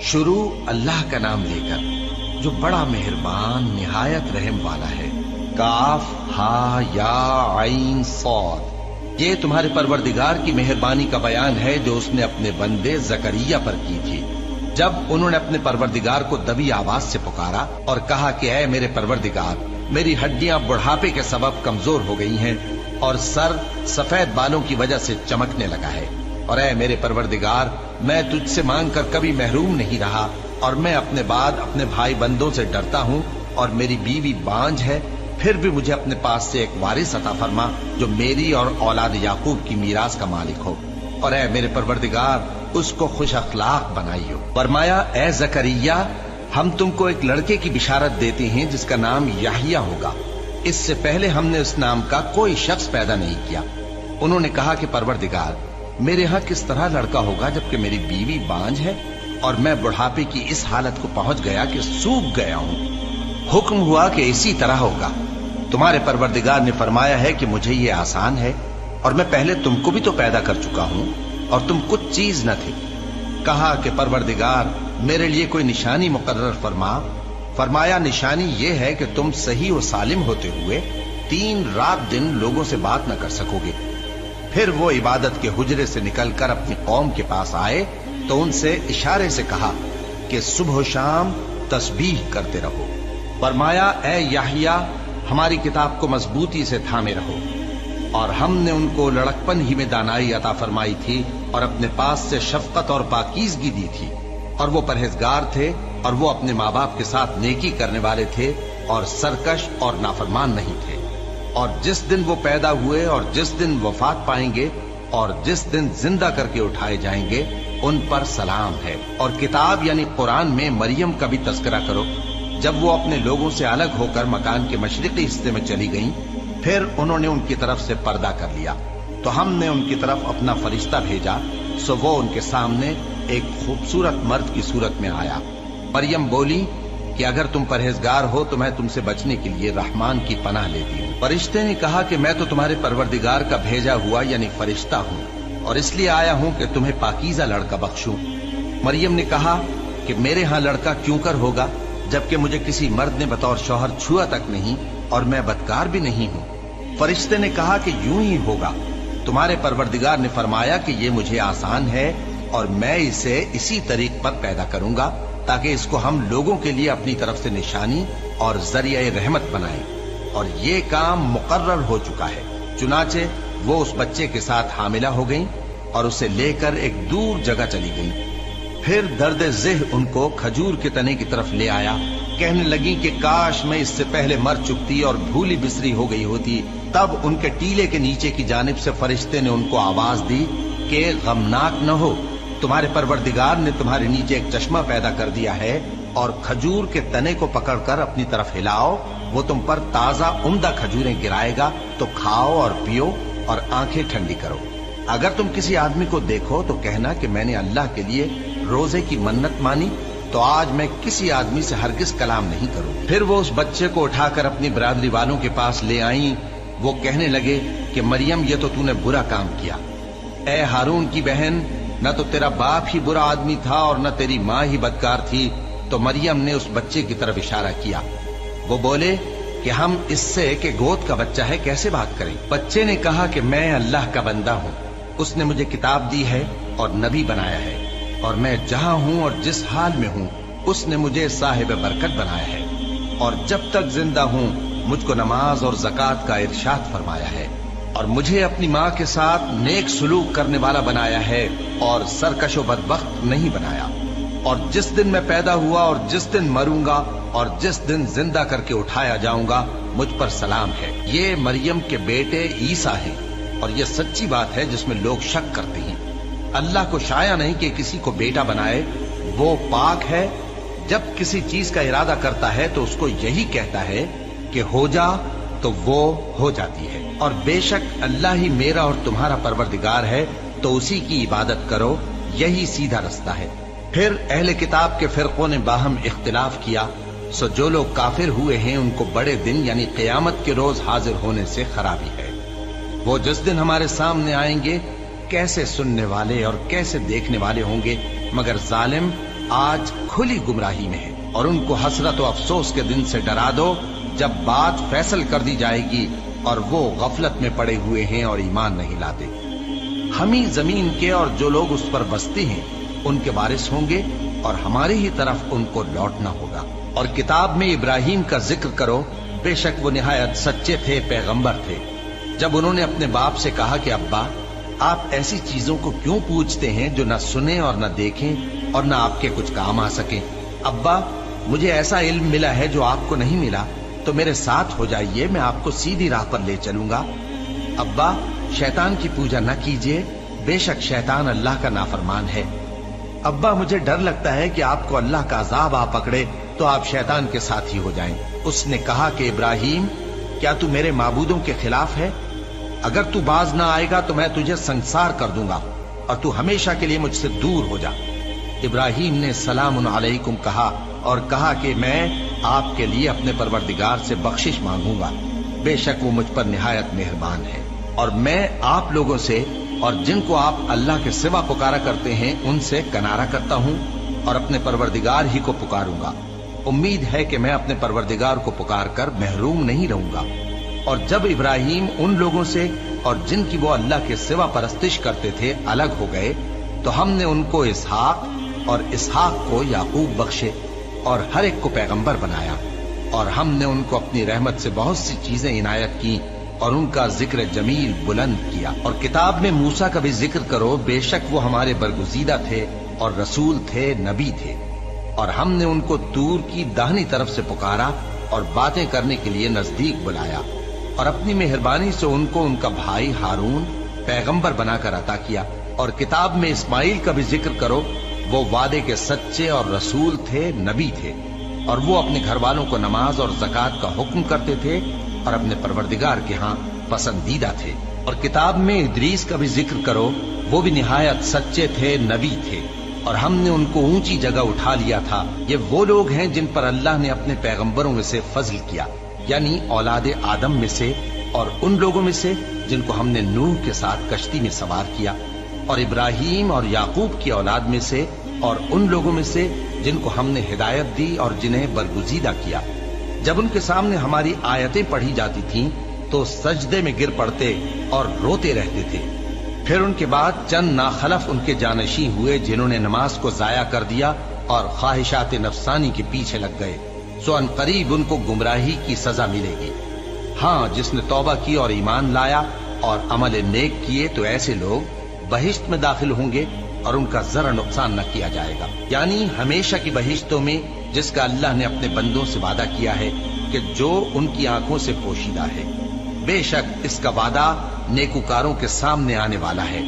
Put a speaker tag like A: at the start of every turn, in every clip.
A: शुरू अल्लाह का नाम लेकर जो बड़ा मेहरबान निहायत रहम वाला है। काफ हा या आइन सौद। ये तुम्हारे परवरदिगार की मेहरबानी का बयान है जो उसने अपने बंदे जकरिया पर की थी, जब उन्होंने अपने परवरदिगार को दबी आवाज से पुकारा और कहा कि ऐ मेरे परवरदिगार, मेरी हड्डियां बुढ़ापे के सबब कमजोर हो गई हैं और सर सफेद बालों की वजह से चमकने लगा है। और ऐ मेरे परवरदिगार, मैं तुझसे मांग कर कभी महरूम नहीं रहा और मैं अपने बाद अपने भाई बंदों से डरता हूँ और मेरी बीवी बांझ है, फिर भी मुझे अपने पास से एक वारिस अता फरमा जो मेरी और औलाद याकूब की मीरास का मालिक हो। और ऐ मेरे परवरदिगार, उसको खुश अखलाक बनाइयो। फरमाया, ऐ जकरिया, हम तुमको एक लड़के की बिशारत देते हैं जिसका नाम याहिया होगा। इससे पहले हमने उस नाम का कोई शख्स पैदा नहीं किया। उन्होंने कहा कि परवरदिगार, मेरे यहाँ किस तरह लड़का होगा जबकि मेरी बीवी बांझ है और मैं बुढ़ापे की इस हालत को पहुंच गया कि सूख गया हूं। हुक्म हुआ कि इसी तरह होगा। तुम्हारे परवरदिगार ने फरमाया है कि मुझे ये आसान है और मैं पहले तुमको भी तो पैदा कर चुका हूं और तुम कुछ चीज न थे। कहा कि परवरदिगार, मेरे लिए कोई निशानी मुकर्रर फरमा। फरमाया, निशानी ये है कि तुम सही और सालिम होते हुए 3 रात दिन लोगों से बात न कर सकोगे। फिर वो इबादत के हुजरे से निकलकर अपनी कौम के पास आए तो उनसे इशारे से कहा कि सुबह शाम तस्बीह करते रहो। फरमाया, ऐ याहिया, हमारी किताब को मजबूती से थामे रहो। और हमने उनको लड़कपन ही में दानाई अता फरमाई थी और अपने पास से शफकत और पाकीज़गी दी थी, और वो परहेजगार थे और वो अपने माँ बाप के साथ नेकी करने वाले थे और सरकश और नाफरमान नहीं थे। और जिस दिन वो पैदा हुए और जिस दिन वफात पाएंगे और जिस दिन जिंदा करके उठाए जाएंगे, उन पर सलाम है। और किताब यानी कुरान में मरियम का भी तस्करा करो। जब वो अपने लोगों से अलग होकर मकान के मशरिकी हिस्से में चली गईं, फिर उन्होंने उनकी तरफ से पर्दा कर लिया तो हमने उनकी तरफ अपना फरिश्ता भेजा, सो वो उनके सामने एक खूबसूरत मर्द की सूरत में आया। मरियम बोली कि अगर तुम परहेजगार हो तो मैं तुमसे बचने के लिए रहमान की पनाह लेती हूँ। फरिश्ते ने कहा कि मैं तो तुम्हारे परवरदिगार का भेजा हुआ यानी फरिश्ता हूँ और इसलिए आया हूँ कि तुम्हें पाकीज़ा लड़का बख्शूं। मरियम ने कहा कि मेरे यहाँ लड़का क्यों कर होगा जबकि मुझे किसी मर्द ने बतौर शौहर छुआ तक नहीं और मैं बदकार भी नहीं हूँ। फरिश्ते ने कहा कि यूं ही होगा। तुम्हारे परवरदिगार ने फरमाया कि ये मुझे आसान है और मैं इसे इसी तरीक पर पैदा करूंगा ताकि इसको हम लोगों के लिए अपनी तरफ से निशानी और जरिया रहमत बनाएं। और ये काम मुकर्रर हो चुका है। चुनाचे वो उस बच्चे के साथ हामिला हो गईं और उसे लेकर एक दूर जगह चली गईं। फिर दर्द ज़ेह उनको खजूर के तने की तरफ ले आया। कहने लगी कि काश मैं इससे पहले मर चुकती और भूली बिसरी हो गई होती। तब उनके टीले के नीचे की जानिब से फरिश्ते ने उनको आवाज दी कि गमनाक न हो, तुम्हारे परवरदिगार ने तुम्हारे नीचे एक चश्मा पैदा कर दिया है और खजूर के तने को पकड़कर अपनी तरफ हिलाओ, वो तुम पर ताजा उम्दा खजूरें गिराएगा, तो खाओ और पियो और आंखें ठंडी करो। अगर तुम किसी आदमी को देखो तो कहना कि मैंने अल्लाह के लिए रोजे की मन्नत मानी, तो आज मैं किसी आदमी से हरगिज कलाम नहीं करूंगी। फिर वो उस बच्चे को उठाकर अपनी बिरादरी वालों के पास ले आई। वो कहने लगे कि मरियम, ये तो तूने बुरा काम किया। ए हारून की बहन, न तो तेरा बाप ही बुरा आदमी था और न तेरी माँ ही बदकार थी। तो मरियम ने उस बच्चे की तरफ इशारा किया। वो बोले कि हम इससे कि गोद का बच्चा है कैसे बात करें। बच्चे ने कहा कि मैं अल्लाह का बंदा हूँ, उसने मुझे किताब दी है और नबी बनाया है और मैं जहां हूं और जिस हाल में हूं उसने मुझे साहिब बरकत बनाया है और जब तक जिंदा हूं मुझको नमाज और ज़कात का इरशाद फरमाया है और मुझे अपनी माँ के साथ नेक सुलूक करने वाला बनाया है और सरकशो बदबख्त नहीं बनाया। और जिस दिन मैं पैदा हुआ और जिस दिन मरूंगा और जिस दिन जिंदा करके उठाया जाऊंगा, मुझ पर सलाम है। ये मरियम के बेटे ईसा हैं और ये सच्ची बात है जिसमें लोग शक करते हैं। अल्लाह को शाया नहीं कि किसी को बेटा बनाए, वो पाक है। जब किसी चीज का इरादा करता है तो उसको यही कहता है कि हो जा, तो वो हो जाती है। और बेशक अल्लाह ही मेरा और तुम्हारा परवरदिगार है, तो उसी की इबादत करो, यही सीधा रास्ता है। फिर अहले किताब के फिरकों ने बाहम इख्तिलाफ किया, सो जो लोग काफिर हुए हैं उनको बड़े दिन यानी क़यामत के रोज हाजिर होने से खराबी है। वो जिस दिन हमारे सामने आएंगे कैसे सुनने वाले और कैसे देखने वाले होंगे, मगर जालिम आज खुली गुमराही में है, और उनको हसरत और अफसोस के दिन से डरा दो जब बात फैसल कर दी जाएगी और वो गफलत में पड़े हुए हैं और ईमान नहीं लाते। हम ही जमीन के और जो लोग उस पर बसते हैं उनके वारिस होंगे और हमारी ही तरफ उनको लौटना होगा। और किताब में इब्राहिम का जिक्र करो, बेशक वो निहायत सच्चे थे, पैगंबर थे। जब उन्होंने अपने बाप से कहा कि अब्बा, आप ऐसी चीजों को क्यों पूछते हैं जो न सुने और न देखें और न आपके कुछ काम आ सके। अब्बा, मुझे ऐसा इल्म मिला है जो आपको नहीं मिला, तो मेरे साथ हो जाइए, मैं आपको सीधी राह पर ले चलूंगा। अब्बा, शैतान की पूजा न कीजिए, बेशक शैतान अल्लाह का नाफरमान है। अब्बा, मुझे डर लगता है कि आपको अल्लाह का अजाब आ पकड़े तो आप शैतान के साथ ही हो जाएं। उसने कहा कि इब्राहिम, क्या तू मेरे माबूदों के खिलाफ है? अगर तू बाज ना आएगा तो मैं तुझे संसार कर दूंगा और तू हमेशा के लिए मुझसे दूर हो जा। इब्राहिम ने सलामुन अलैकुम कहा और कहा कि मैं आपके लिए अपने परवरदिगार से बख्शिश मांगूंगा, बेशक वो मुझ पर निहायत मेहरबान है। और मैं आप लोगों से और जिनको आप अल्लाह के सिवा पुकारा करते हैं उनसे कनारा करता हूं और अपने परवरदिगार ही को पुकारूंगा। उम्मीद है कि मैं अपने परवरदिगार को पुकार कर महरूम नहीं रहूंगा। और जब इब्राहिम उन लोगों से और जिनकी वो अल्लाह के सिवा परस्तिश करते थे अलग हो गए, तो हमने उनको इसहाक और इसहाक को याकूब बख्शे और हर एक को पैगंबर बनाया। और हमने उनको अपनी रहमत से बहुत सी चीजें इनायत की और उनका जिक्र जमील बुलंद किया। और किताब में मूसा का भी जिक्र करो, बेशक वो हमारे बरगुजीदा थे और रसूल थे, नबी थे। और हमने उनको तूर की दाहिनी तरफ से पुकारा और बातें करने के लिए नजदीक बुलाया और अपनी मेहरबानी से उनको उनका भाई हारून पैगंबर बनाकर अता किया। और किताब में इस्माइल का भी जिक्र करो, वो वादे के सच्चे और रसूल थे, नबी थे। और वो अपने घर वालों को नमाज और ज़कात का हुक्म करते थे और अपने परवरदिगार के यहाँ पसंदीदा थे। और किताब में इदरीस का भी जिक्र करो, वो भी निहायत सच्चे थे, नबी थे और हमने उनको ऊंची जगह उठा लिया था। ये वो लोग हैं जिन पर अल्लाह ने अपने पैगंबरों में से फजल किया, यानी औलाद आदम में से और उन लोगों में से जिनको हमने नूह के साथ कश्ती में सवार किया, और इब्राहिम और याकूब की औलाद में से और उन लोगों में से जिनको हमने हिदायत दी और जिन्हें बरगुजीदा किया। जब उनके सामने हमारी आयतें पढ़ी जाती थीं तो सजदे में गिर पड़ते और रोते रहते थे। फिर उनके बाद चंद नाखलफ उनके जानशी हुए जिन्होंने नमाज को जाया कर दिया और ख्वाहिशात नफसानी के पीछे लग गए, सो अनकरीब उनको गुमराही की सजा मिलेगी। हाँ, जिसने तौबा की और ईमान लाया और अमल नेक किए तो ऐसे लोग बहिश्त में दाखिल होंगे और उनका जरा नुकसान न किया जाएगा, यानी हमेशा की बहिश्तों में जिसका अल्लाह ने अपने बंदों से वादा किया है कि जो उनकी आंखों से पोशीदा है। बेशक इसका वादा नेकुकारों के सामने आने वाला है।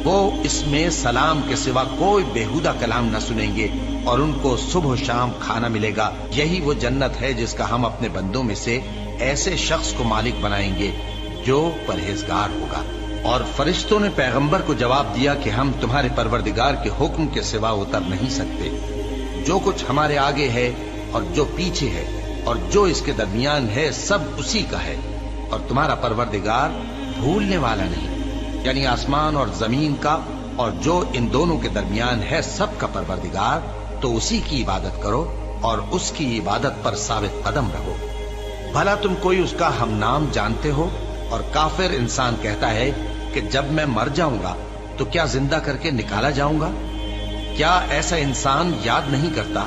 A: वो इसमें सलाम के सिवा कोई बेहुदा कलाम न सुनेंगे और उनको सुबह शाम खाना मिलेगा। यही वो जन्नत है जिसका हम अपने बंदों में से ऐसे शख्स को मालिक बनाएंगे जो परहेजगार होगा। और फरिश्तों ने पैगंबर को जवाब दिया कि हम तुम्हारे परवरदिगार के हुक्म के सिवा उतर नहीं सकते। जो कुछ हमारे आगे है और जो पीछे है और जो इसके दरमियान है सब उसी का है, और तुम्हारा परवरदिगार भूलने वाला नहीं, यानी आसमान और जमीन का और जो इन दोनों के दरमियान है सब का परवरदिगार। तो उसी की इबादत करो और उसकी इबादत पर साबित कदम रहो। भला तुम कोई उसका हम नाम जानते हो? और काफिर इंसान कहता है कि जब मैं मर जाऊंगा तो क्या जिंदा करके निकाला जाऊंगा? क्या ऐसा इंसान याद नहीं करता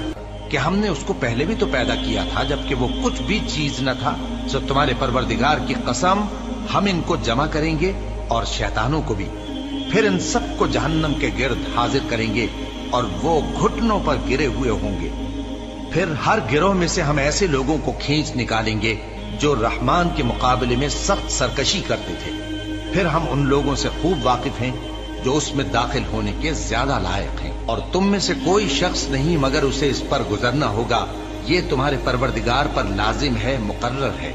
A: कि हमने उसको पहले भी तो पैदा किया था जबकि वो कुछ भी चीज न था? सो तुम्हारे परवरदिगार की कसम, हम इनको जमा करेंगे और शैतानों को भी, फिर इन सबको जहन्नम के गिर्द हाजिर करेंगे और वो घुटनों पर गिरे हुए होंगे। फिर हर गिरोह में से हम ऐसे लोगों को खींच निकालेंगे जो रहमान के मुकाबले में सख्त सरकशी करते थे। फिर हम उन लोगों से खूब वाकिफ हैं जो उसमें दाखिल होने के ज्यादा लायक हैं। और तुम में से कोई शख्स नहीं मगर उसे इस पर गुजरना होगा, ये तुम्हारे परवरदिगार पर लाजिम है, मुकर्रर है।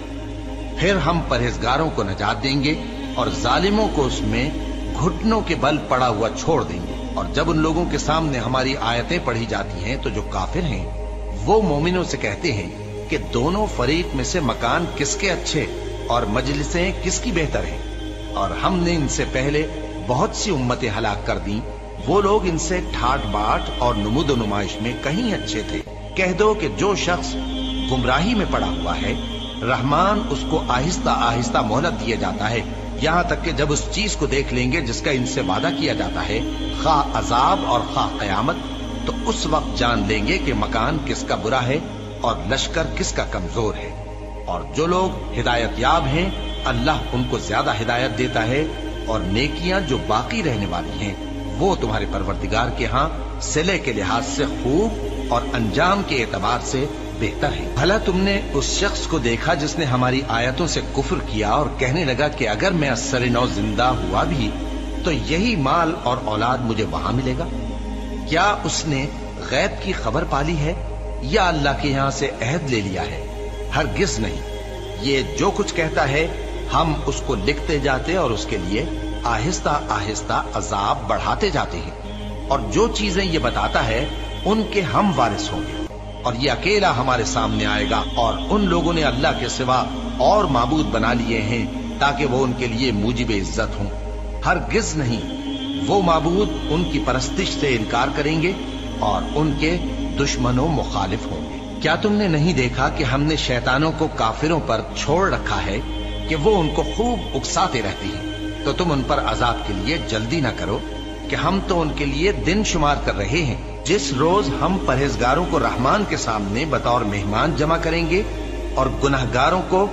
A: फिर हम परहेजगारों को नजात देंगे और जालिमों को उसमें घुटनों के बल पड़ा हुआ छोड़ देंगे। और जब उन लोगों के सामने हमारी आयतें पढ़ी जाती हैं तो जो काफिर हैं वो मोमिनों से कहते हैं कि दोनों फरीक में से मकान किसके अच्छे और मजलिसें किसकी बेहतर हैं। और हमने इनसे पहले बहुत सी उम्मतें हलाक कर दी वो लोग इनसे ठाट बाट और नुमुद नुमाइश में कहीं अच्छे थे। कह दो कि जो शख्स गुमराही में पड़ा हुआ है, रहमान उसको आहिस्ता आहिस्ता मोहलत दिया जाता है, यहाँ तक कि जब उस चीज को देख लेंगे जिसका इनसे वादा किया जाता है, खा अजाब और खा कयामत, तो उस वक्त जान लेंगे कि मकान किसका बुरा है और लश्कर किसका कमजोर है। और जो लोग हिदायत याब हैं, अल्लाह उनको ज्यादा हिदायत देता है, और नेकियां जो बाकी रहने वाली हैं वो तुम्हारे परवरदिगार के यहाँ सिले के लिहाज से खूब और अंजाम के एतबार से बेहतर है। भला तुमने उस शख्स को देखा जिसने हमारी आयतों से कुफ्र किया और कहने लगा कि अगर मैं अस्सर नौ जिंदा हुआ भी तो यही माल और औलाद मुझे वहां मिलेगा? क्या उसने गैब की खबर पाली है या अल्लाह के यहाँ से अहद ले लिया है? हरगिज नहीं। ये जो कुछ कहता है हम उसको लिखते जाते और उसके लिए आहिस्ता आहिस्ता अजाब बढ़ाते जाते हैं, और जो चीजें ये बताता है उनके हम वारिस होंगे, और ये अकेला हमारे सामने आएगा। और उन लोगों ने अल्लाह के सिवा और माबूद बना लिए हैं ताकि वो उनके लिए मूजिब इज्जत हों। हरगिज नहीं, वो माबूद उनकी परस्तिश से इनकार करेंगे और उनके दुश्मनों मुखालिफ होंगे। क्या तुमने नहीं देखा कि हमने शैतानों को काफिरों पर छोड़ रखा है कि वो उनको खूब उकसाते रहती हैं? तो तुम उन पर अजाब के लिए जल्दी न करो कि हम तो उनके लिए दिन शुमार कर रहे हैं। जिस रोज हम परहेजगारों को रहमान के सामने बतौर मेहमान जमा करेंगे और गुनहगारों को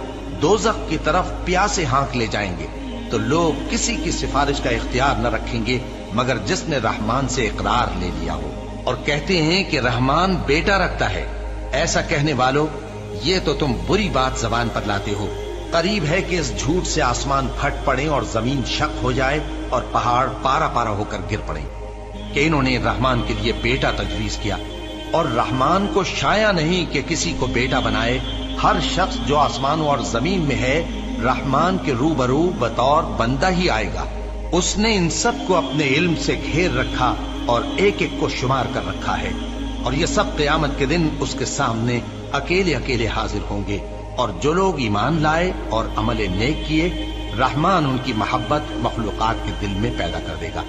A: दोज़ख की तरफ प्यासे हाँक ले जाएंगे, तो लोग किसी की सिफारिश का इख्तियार न रखेंगे मगर जिसने रहमान से इकरार ले लिया हो। और कहते हैं कि रहमान बेटा रखता है। ऐसा कहने वालों, ये तो तुम बुरी बात जबान पर लाते हो। करीब है कि इस झूठ से आसमान फट पड़े और जमीन शक हो जाए और पहाड़ पारा पारा होकर गिर पड़े कि इन्होंने रहमान के लिए बेटा तजवीज किया। और रहमान को शाया नहीं कि किसी को बेटा बनाए। हर शख्स जो आसमानों और जमीन में है रहमान के रूबरू बतौर बंदा ही आएगा। उसने इन सब को अपने इल्म से घेर रखा और एक एक को शुमार कर रखा है, और ये सब क़यामत के दिन उसके सामने अकेले अकेले हाजिर होंगे। और जो लोग ईमान लाए और अमल नेक किए, रहमान उनकी मोहब्बत मखलूकात के दिल में पैदा कर देगा।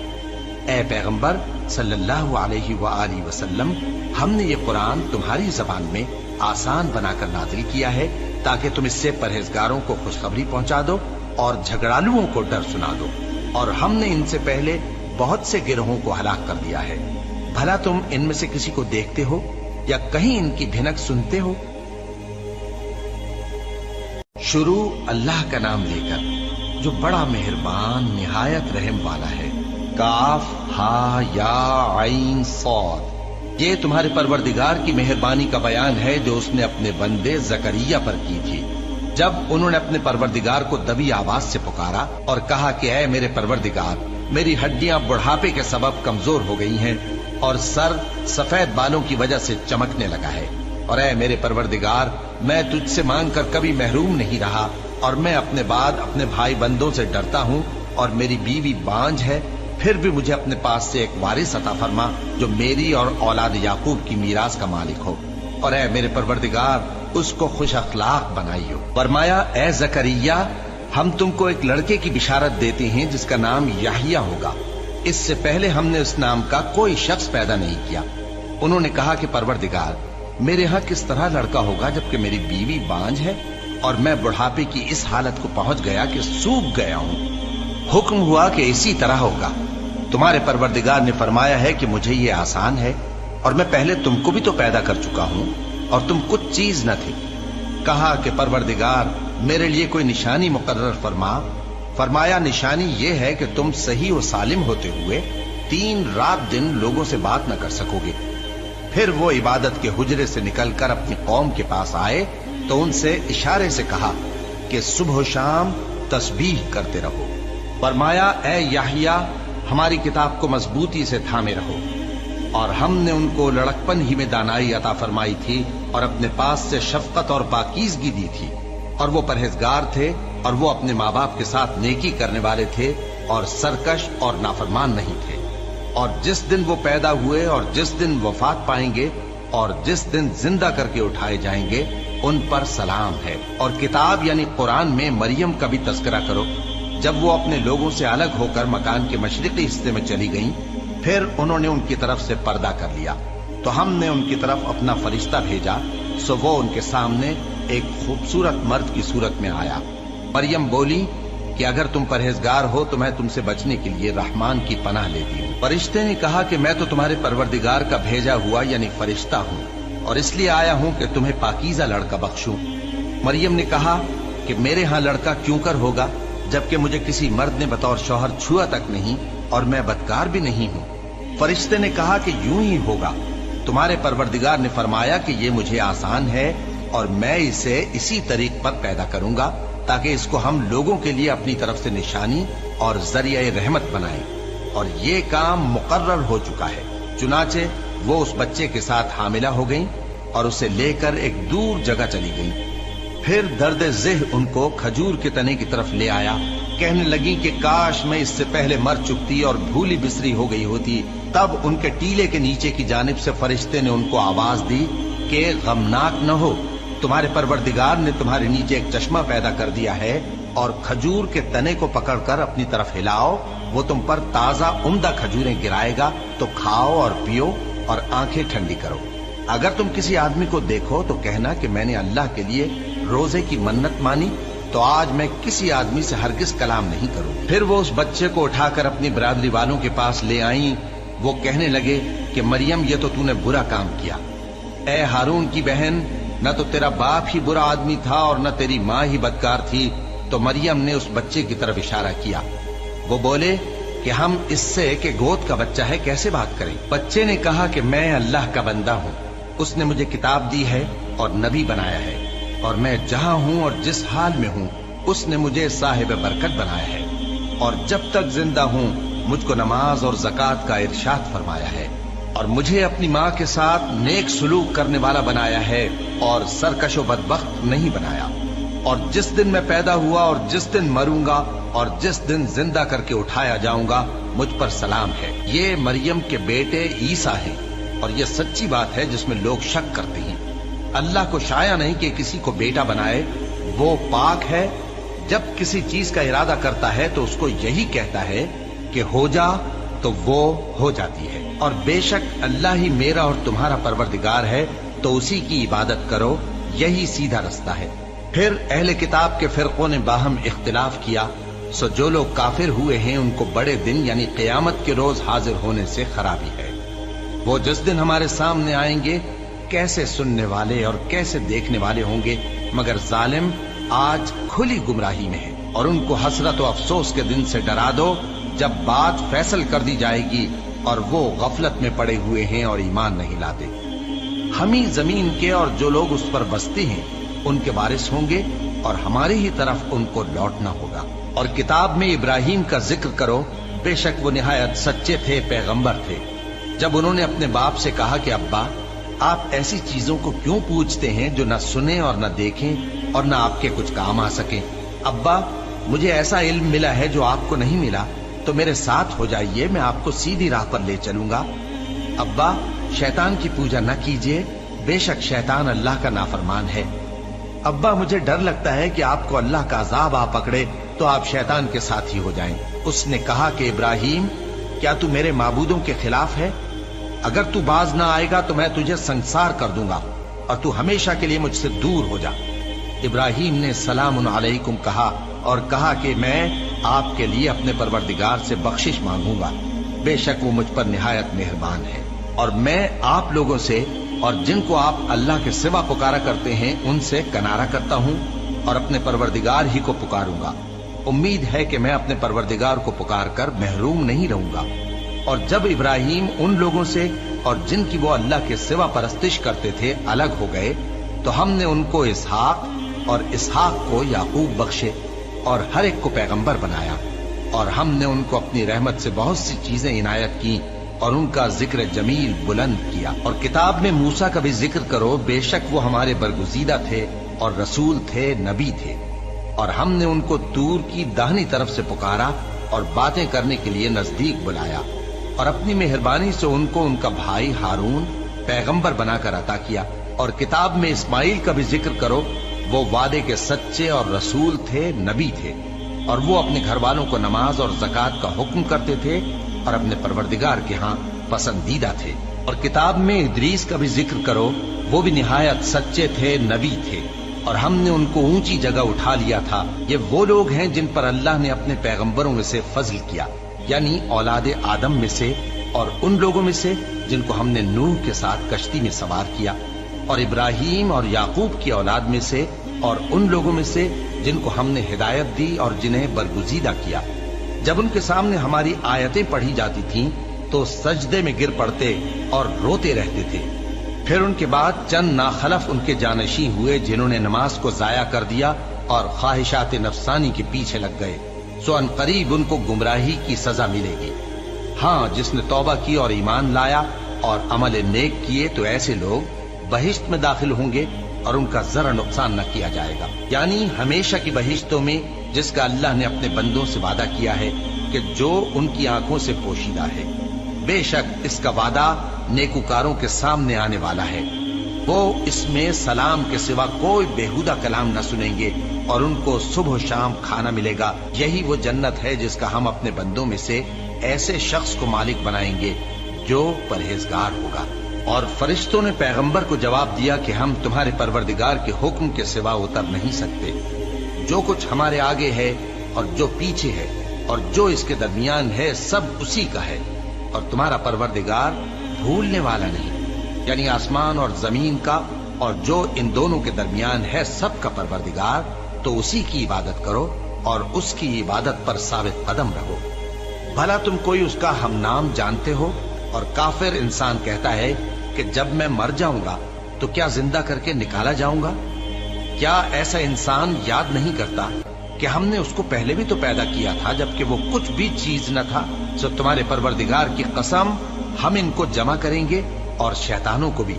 A: ए पैगंबर सल्लल्लाहु अलैहि वआलिहि वसल्लम, हमने ये कुरान तुम्हारी जबान में आसान बनाकर नाजिल किया है ताकि तुम इससे परहेजगारों को खुशखबरी पहुंचा दो और झगड़ालुओं को डर सुना दो। और हमने इनसे पहले बहुत से गिरोहों को हलाक कर दिया है। भला तुम इनमें से किसी को देखते हो या कहीं इनकी भिनक सुनते हो? शुरू अल्लाह का नाम लेकर जो बड़ा मेहरबान निहायत रहम वाला है। काफ हा या आइन सौद, ये तुम्हारे परवरदिगार की मेहरबानी का बयान है जो उसने अपने बंदे जकरिया पर की थी जब उन्होंने अपने परवरदिगार को दबी आवाज से पुकारा और कहा कि ऐ मेरे परवरदिगार, मेरी हड्डियां बुढ़ापे के सबब कमजोर हो गई हैं और सर सफेद बालों की वजह से चमकने लगा है। और ऐ मेरे परवरदिगार, मैं तुझसे मांग कर कभी महरूम नहीं रहा और मैं अपने बाद अपने भाई बंदों से डरता हूँ और मेरी बीवी बांझ है, फिर भी मुझे अपने पास से एक वारिस अता फरमा जो मेरी और औलाद याकूब की मीरास का मालिक हो। और ऐ मेरे परवरदिगार, उसको खुश अखलाक बनाइयो। फरमाया, ए जकरिया, हम तुमको एक लड़के की बिशारत देते हैं जिसका नाम याहिया होगा। इससे पहले हमने उस नाम का कोई शख्स पैदा नहीं किया। उन्होंने कहा कि परवरदिगार, मेरे यहाँ किस तरह लड़का होगा जबकि मेरी बीवी बांझ है और मैं बुढ़ापे की इस हालत को पहुंच गया कि सूख गया हूँ। हुक्म हुआ कि इसी तरह होगा। तुम्हारे परवरदिगार ने फरमाया है कि मुझे ये आसान है और मैं पहले तुमको भी तो पैदा कर चुका हूँ और तुम कुछ चीज न थी। कहा कि परवरदिगार, मेरे लिए कोई निशानी मुकर्रर फरमा। फरमाया, निशानी ये है कि तुम सही और सालिम होते हुए 3 रात दिन लोगों से बात न कर सकोगे। फिर वो इबादत के हुजरे से निकलकर अपनी कौम के पास आए तो उनसे इशारे से कहा कि सुबह शाम तस्बीह करते रहो। फरमाया, ए याहिया, हमारी किताब को मजबूती से थामे रहो। और हमने उनको लड़कपन ही में दानाई अता फरमाई थी और अपने पास से शफकत और पाकीज़गी दी थी, और वो परहेजगार थे और वो अपने माँ बाप के साथ नेकी करने वाले थे और सरकश और नाफरमान नहीं थे। और जिस दिन वो पैदा हुए और जिस दिन वफात पाएंगे और जिस दिन जिंदा करके उठाए जाएंगे, उन पर सलाम है। और किताब यानी कुरान में मरियम का भी तस्करा करो। जब वो अपने लोगों से अलग होकर मकान के मशरिकी हिस्से में चली गईं, फिर उन्होंने उनकी तरफ से पर्दा कर लिया, तो हमने उनकी तरफ अपना फरिश्ता भेजा, सो वो उनके सामने एक खूबसूरत मर्द की सूरत में आया। मरियम बोली कि अगर तुम परहेजगार हो तो मैं तुमसे बचने के लिए रहमान की पनाह लेती हूँ। फरिश्ते ने कहा कि मैं तो तुम्हारे परवरदिगार का भेजा हुआ यानी फरिश्ता हूँ और इसलिए आया हूँ कि तुम्हें पाकीज़ा लड़का बख्शूं। मरियम ने कहा कि मेरे यहाँ लड़का क्यों कर होगा, जबकि मुझे किसी मर्द ने बतौर शौहर छुआ तक नहीं और मैं बदकार भी नहीं हूँ। फरिश्ते ने कहा कि यूं ही होगा, तुम्हारे परवरदिगार ने फरमाया कि ये मुझे आसान है और मैं इसे इसी तरीक पर पैदा करूंगा ताकि इसको हम लोगों के लिए अपनी तरफ से निशानी और जरिया रहमत बनाएं। और ये काम मुकर्रर हो चुका है। चुनाचे वो उस बच्चे के साथ हामिला हो गईं और उसे लेकर एक दूर जगह चली गईं। फिर दर्द ज़ेह उनको खजूर के तने की तरफ ले आया। कहने लगी कि काश मैं इससे पहले मर चुकती और भूली बिसरी हो गई होती। तब उनके टीले के नीचे की जानिब से फरिश्ते ने उनको आवाज दी कि गमनाक न हो, तुम्हारे परवरदिगार ने तुम्हारे नीचे एक चश्मा पैदा कर दिया है और खजूर के तने को पकड़कर अपनी तरफ हिलाओ, वो तुम पर ताजा उम्दा खजूरें गिराएगा, तो खाओ और पियो और आंखें ठंडी करो। अगर तुम किसी आदमी को देखो तो कहना कि मैंने अल्लाह के लिए रोजे की मन्नत मानी, तो आज मैं किसी आदमी से हरगिज कलाम नहीं करूंगी। फिर वो उस बच्चे को उठाकर अपनी बरादरी वालों के पास ले आई। वो कहने लगे कि मरियम, ये तो तूने बुरा काम किया। ए हारून की बहन, न तो तेरा बाप ही बुरा आदमी था और न तेरी माँ ही बदकार थी। तो मरियम ने उस बच्चे की तरफ इशारा किया। वो बोले कि हम इससे कि गोद का बच्चा है कैसे बात करें। बच्चे ने कहा कि मैं अल्लाह का बंदा हूँ, उसने मुझे किताब दी है और नबी बनाया है और मैं जहाँ हूँ और जिस हाल में हूँ उसने मुझे साहिब बरकत बनाया है और जब तक जिंदा हूँ मुझको नमाज और ज़कात का इरशाद फरमाया है और मुझे अपनी माँ के साथ नेक सुलूक करने वाला बनाया है और सरकशो बदबख्त नहीं बनाया। और जिस दिन मैं पैदा हुआ और जिस दिन मरूंगा और जिस दिन जिंदा करके उठाया जाऊंगा मुझ पर सलाम है। ये मरियम के बेटे ईसा हैं और ये सच्ची बात है जिसमें लोग शक करते हैं। अल्लाह को शाया नहीं कि किसी को बेटा बनाए, वो पाक है। जब किसी चीज का इरादा करता है तो उसको यही कहता है कि हो जा, तो वो हो जाती है। और बेशक अल्लाह ही मेरा और तुम्हारा परवरदिगार है, तो उसी की इबादत करो, यही सीधा रास्ता है। फिर अहले किताब के फिरकों ने बाहम इख्तिलाफ किया, सो जो लोग काफिर हुए हैं उनको बड़े दिन यानी क़यामत के रोज हाजिर होने से खराबी है। वो जिस दिन हमारे सामने आएंगे कैसे सुनने वाले और कैसे देखने वाले होंगे, मगर जालिम आज खुली गुमराही में है। और उनको हसरत और अफसोस के दिन से डरा दो जब बात फैसल कर दी जाएगी और वो गफलत में पड़े हुए हैं और ईमान नहीं लाते। हम ही जमीन के और जो लोग उस पर बसते हैं उनके वारिस होंगे और हमारी ही तरफ उनको लौटना होगा। और किताब में इब्राहिम का जिक्र करो, बेशक वो निहायत सच्चे थे, पैगंबर थे। जब उन्होंने अपने बाप से कहा कि अब्बा, आप ऐसी चीजों को क्यों पूछते हैं जो न सुने और न देखें और न आपके कुछ काम आ सके। अब्बा, मुझे ऐसा इल्म मिला है जो आपको नहीं मिला, तो मेरे साथ हो जाइए, मैं आपको सीधी राह पर ले चलूंगा। अब्बा, शैतान की पूजा न कीजिए, बेशक शैतान अल्लाह का नाफरमान है। अब्बा, मुझे डर लगता है कि आपको अल्लाह का अजाब आ पकड़े तो आप शैतान के साथ ही हो जाएं। उसने कहा कि इब्राहिम, क्या तू मेरे माबूदों के खिलाफ है? अगर तू बाज ना आएगा तो मैं तुझे संसार कर दूंगा और तू हमेशा के लिए मुझसे दूर हो जा। इब्राहिम ने सलामुन अलैकुम कहा और कहा कि मैं आपके लिए अपने परवरदिगार से बख्शिश मांगूंगा, बेशक वो मुझ पर निहायत मेहरबान है। और मैं आप लोगों से और जिनको आप अल्लाह के सिवा पुकारा करते हैं उनसे कनारा करता हूँ और अपने परवरदिगार ही को पुकारूंगा। उम्मीद है कि मैं अपने परवरदिगार को पुकार कर महरूम नहीं रहूंगा। और जब इब्राहिम उन लोगों से और जिनकी वो अल्लाह के सिवा परस्तिश करते थे अलग हो गए, तो हमने उनको इसहाक और इसहाक को याकूब बख्शे और हर एक को पैगंबर बनाया। और हमने उनको अपनी रहमत से बहुत सी चीजें इनायत की और उनका जिक्र जमील बुलंद किया। और किताब में मूसा का भी जिक्र करो, बेशक वो हमारे बरगुजीदा थे और रसूल थे, नबी थे। और हमने उनको तूर की दाहिनी तरफ से पुकारा और बातें करने के लिए नजदीक बुलाया और अपनी मेहरबानी से उनको उनका भाई हारून पैगंबर बनाकर अता किया। और किताब में इस्माइल का भी जिक्र करो, वो वादे के सच्चे और रसूल थे, नबी थे। और वो अपने घर वालों को नमाज और ज़कात का हुक्म करते थे और अपने परवरदिगार के यहाँ पसंदीदा थे। और किताब में इदरीस का भी जिक्र करो, वो भी निहायत सच्चे थे, नबी थे, और हमने उनको ऊंची जगह उठा लिया था। ये वो लोग हैं जिन पर अल्लाह ने अपने पैगंबरों में से फजल किया, यानी औलाद आदम में से, और उन लोगों में से जिनको हमने नूह के साथ कश्ती में सवार किया, और इब्राहीम और याकूब की औलाद में से, और उन लोगों में से जिनको हमने हिदायत दी और जिन्हें बरगुजीदा किया। जब उनके सामने हमारी आयतें पढ़ी जाती थीं तो सजदे में गिर पड़ते और रोते रहते थे। फिर उनके बाद चंद नाखलफ उनके जानशी हुए जिन्होंने नमाज को जाया कर दिया और ख्वाहिशात नफसानी के पीछे लग गए, सो अनकरीब उनको गुमराही की सजा मिलेगी। हाँ, जिसने तौबा की और ईमान लाया और अमल नेक किए तो ऐसे लोग बहिश्त में दाखिल होंगे और उनका जरा नुकसान न किया जाएगा, यानी हमेशा की बहिश्तों में, जिसका अल्लाह ने अपने बंदों से वादा किया है कि जो उनकी आंखों से पोशीदा है। बेशक इसका वादा नेकुकारों के सामने आने वाला है। वो इसमें सलाम के सिवा कोई बेहुदा कलाम न सुनेंगे और उनको सुबह शाम खाना मिलेगा। यही वो जन्नत है जिसका हम अपने बंदों में से ऐसे शख्स को मालिक बनाएंगे जो परहेजगार होगा। और फरिश्तों ने पैगंबर को जवाब दिया कि हम तुम्हारे परवरदिगार के हुक्म के सिवा उतर नहीं सकते। जो कुछ हमारे आगे है और जो पीछे है और जो इसके दरमियान है सब उसी का है, और तुम्हारा परवरदिगार भूलने वाला नहीं, यानी आसमान और जमीन का और जो इन दोनों के दरमियान है सबका परवरदिगार। तो उसी की इबादत करो और उसकी इबादत पर साबित कदम रहो। भला तुम कोई उसका हम नाम जानते हो? और काफिर इंसान कहता है कि जब मैं मर जाऊंगा तो क्या जिंदा करके निकाला जाऊंगा? क्या ऐसा इंसान याद नहीं करता कि हमने उसको पहले भी तो पैदा किया था जबकि वो कुछ भी चीज न था? सो तुम्हारे परवरदिगार की कसम, हम इनको जमा करेंगे और शैतानों को भी,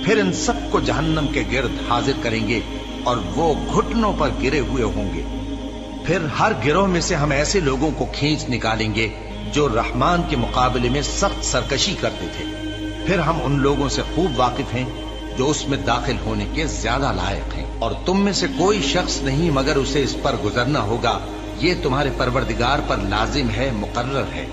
A: फिर इन सबको जहन्नम के गिर्द हाजिर करेंगे और वो घुटनों पर गिरे हुए होंगे। फिर हर गिरोह में से हम ऐसे लोगों को खींच निकालेंगे जो रहमान के मुकाबले में सख्त सरकशी करते थे। फिर हम उन लोगों से खूब वाकिफ हैं जो उसमें दाखिल होने के ज्यादा लायक हैं, और तुम में से कोई शख्स नहीं मगर उसे इस पर गुजरना होगा। ये तुम्हारे परवरदिगार पर लाजिम है, मुकर्रर है।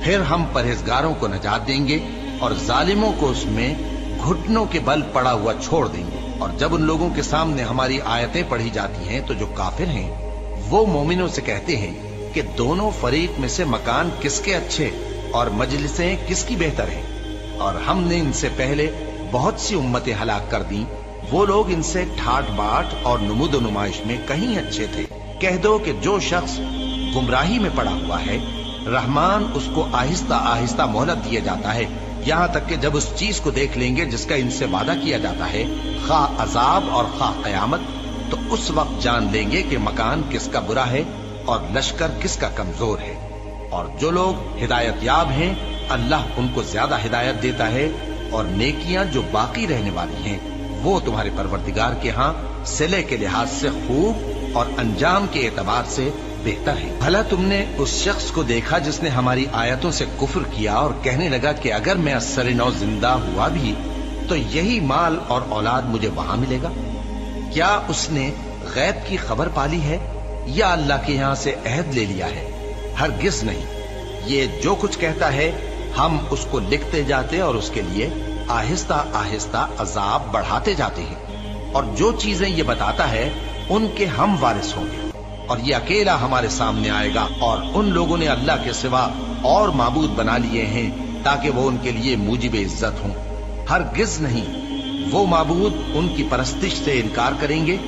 A: फिर हम परहेजगारों को नजात देंगे और जालिमों को उसमें घुटनों के बल पड़ा हुआ छोड़ देंगे। और जब उन लोगों के सामने हमारी आयतें पढ़ी जाती हैं तो जो काफिर हैं वो मोमिनों से कहते हैं कि दोनों फरीक में से मकान किसके अच्छे और मजलिसें किसकी बेहतर हैं। और हमने इनसे पहले बहुत सी उम्मतें हलाक कर दी, वो लोग इनसे ठाट बाट और नुमुद नुमाइश में कहीं अच्छे थे। कह दो कि जो शख्स गुमराही में पड़ा हुआ है, रहमान उसको आहिस्ता आहिस्ता मोहलत दिया जाता है, यहाँ तक कि जब उस चीज को देख लेंगे जिसका इनसे वादा किया जाता है, खा अजाब और खा कयामत, तो उस वक्त जान लेंगे कि मकान किसका बुरा है और लश्कर किसका कमजोर है। और जो लोग हिदायत याब हैं, अल्लाह उनको ज्यादा हिदायत देता है, और नेकियां जो बाकी रहने वाली हैं वो तुम्हारे परवरदिगार के यहाँ सिले के लिहाज से खूब और अंजाम के एतबार से बेहतर है। भला तुमने उस शख्स को देखा जिसने हमारी आयतों से कुफ्र किया और कहने लगा कि अगर मैं अस्सर नौ जिंदा हुआ भी तो यही माल और औलाद मुझे वहां मिलेगा? क्या उसने गैब की खबर पाली है या अल्लाह के यहाँ से अहद ले लिया है? हरगिज नहीं। ये जो कुछ कहता है हम उसको लिखते जाते और उसके लिए आहिस्ता आहिस्ता अजाब बढ़ाते जाते हैं, और जो चीजें ये बताता है उनके हम वारिस होंगे, और ये अकेला हमारे सामने आएगा। और उन लोगों ने अल्लाह के सिवा और माबूद बना लिए हैं ताकि वो उनके लिए मूजिब इज्जत हों। हरगिज नहीं, वो माबूद उनकी परस्तिश से इनकार करेंगे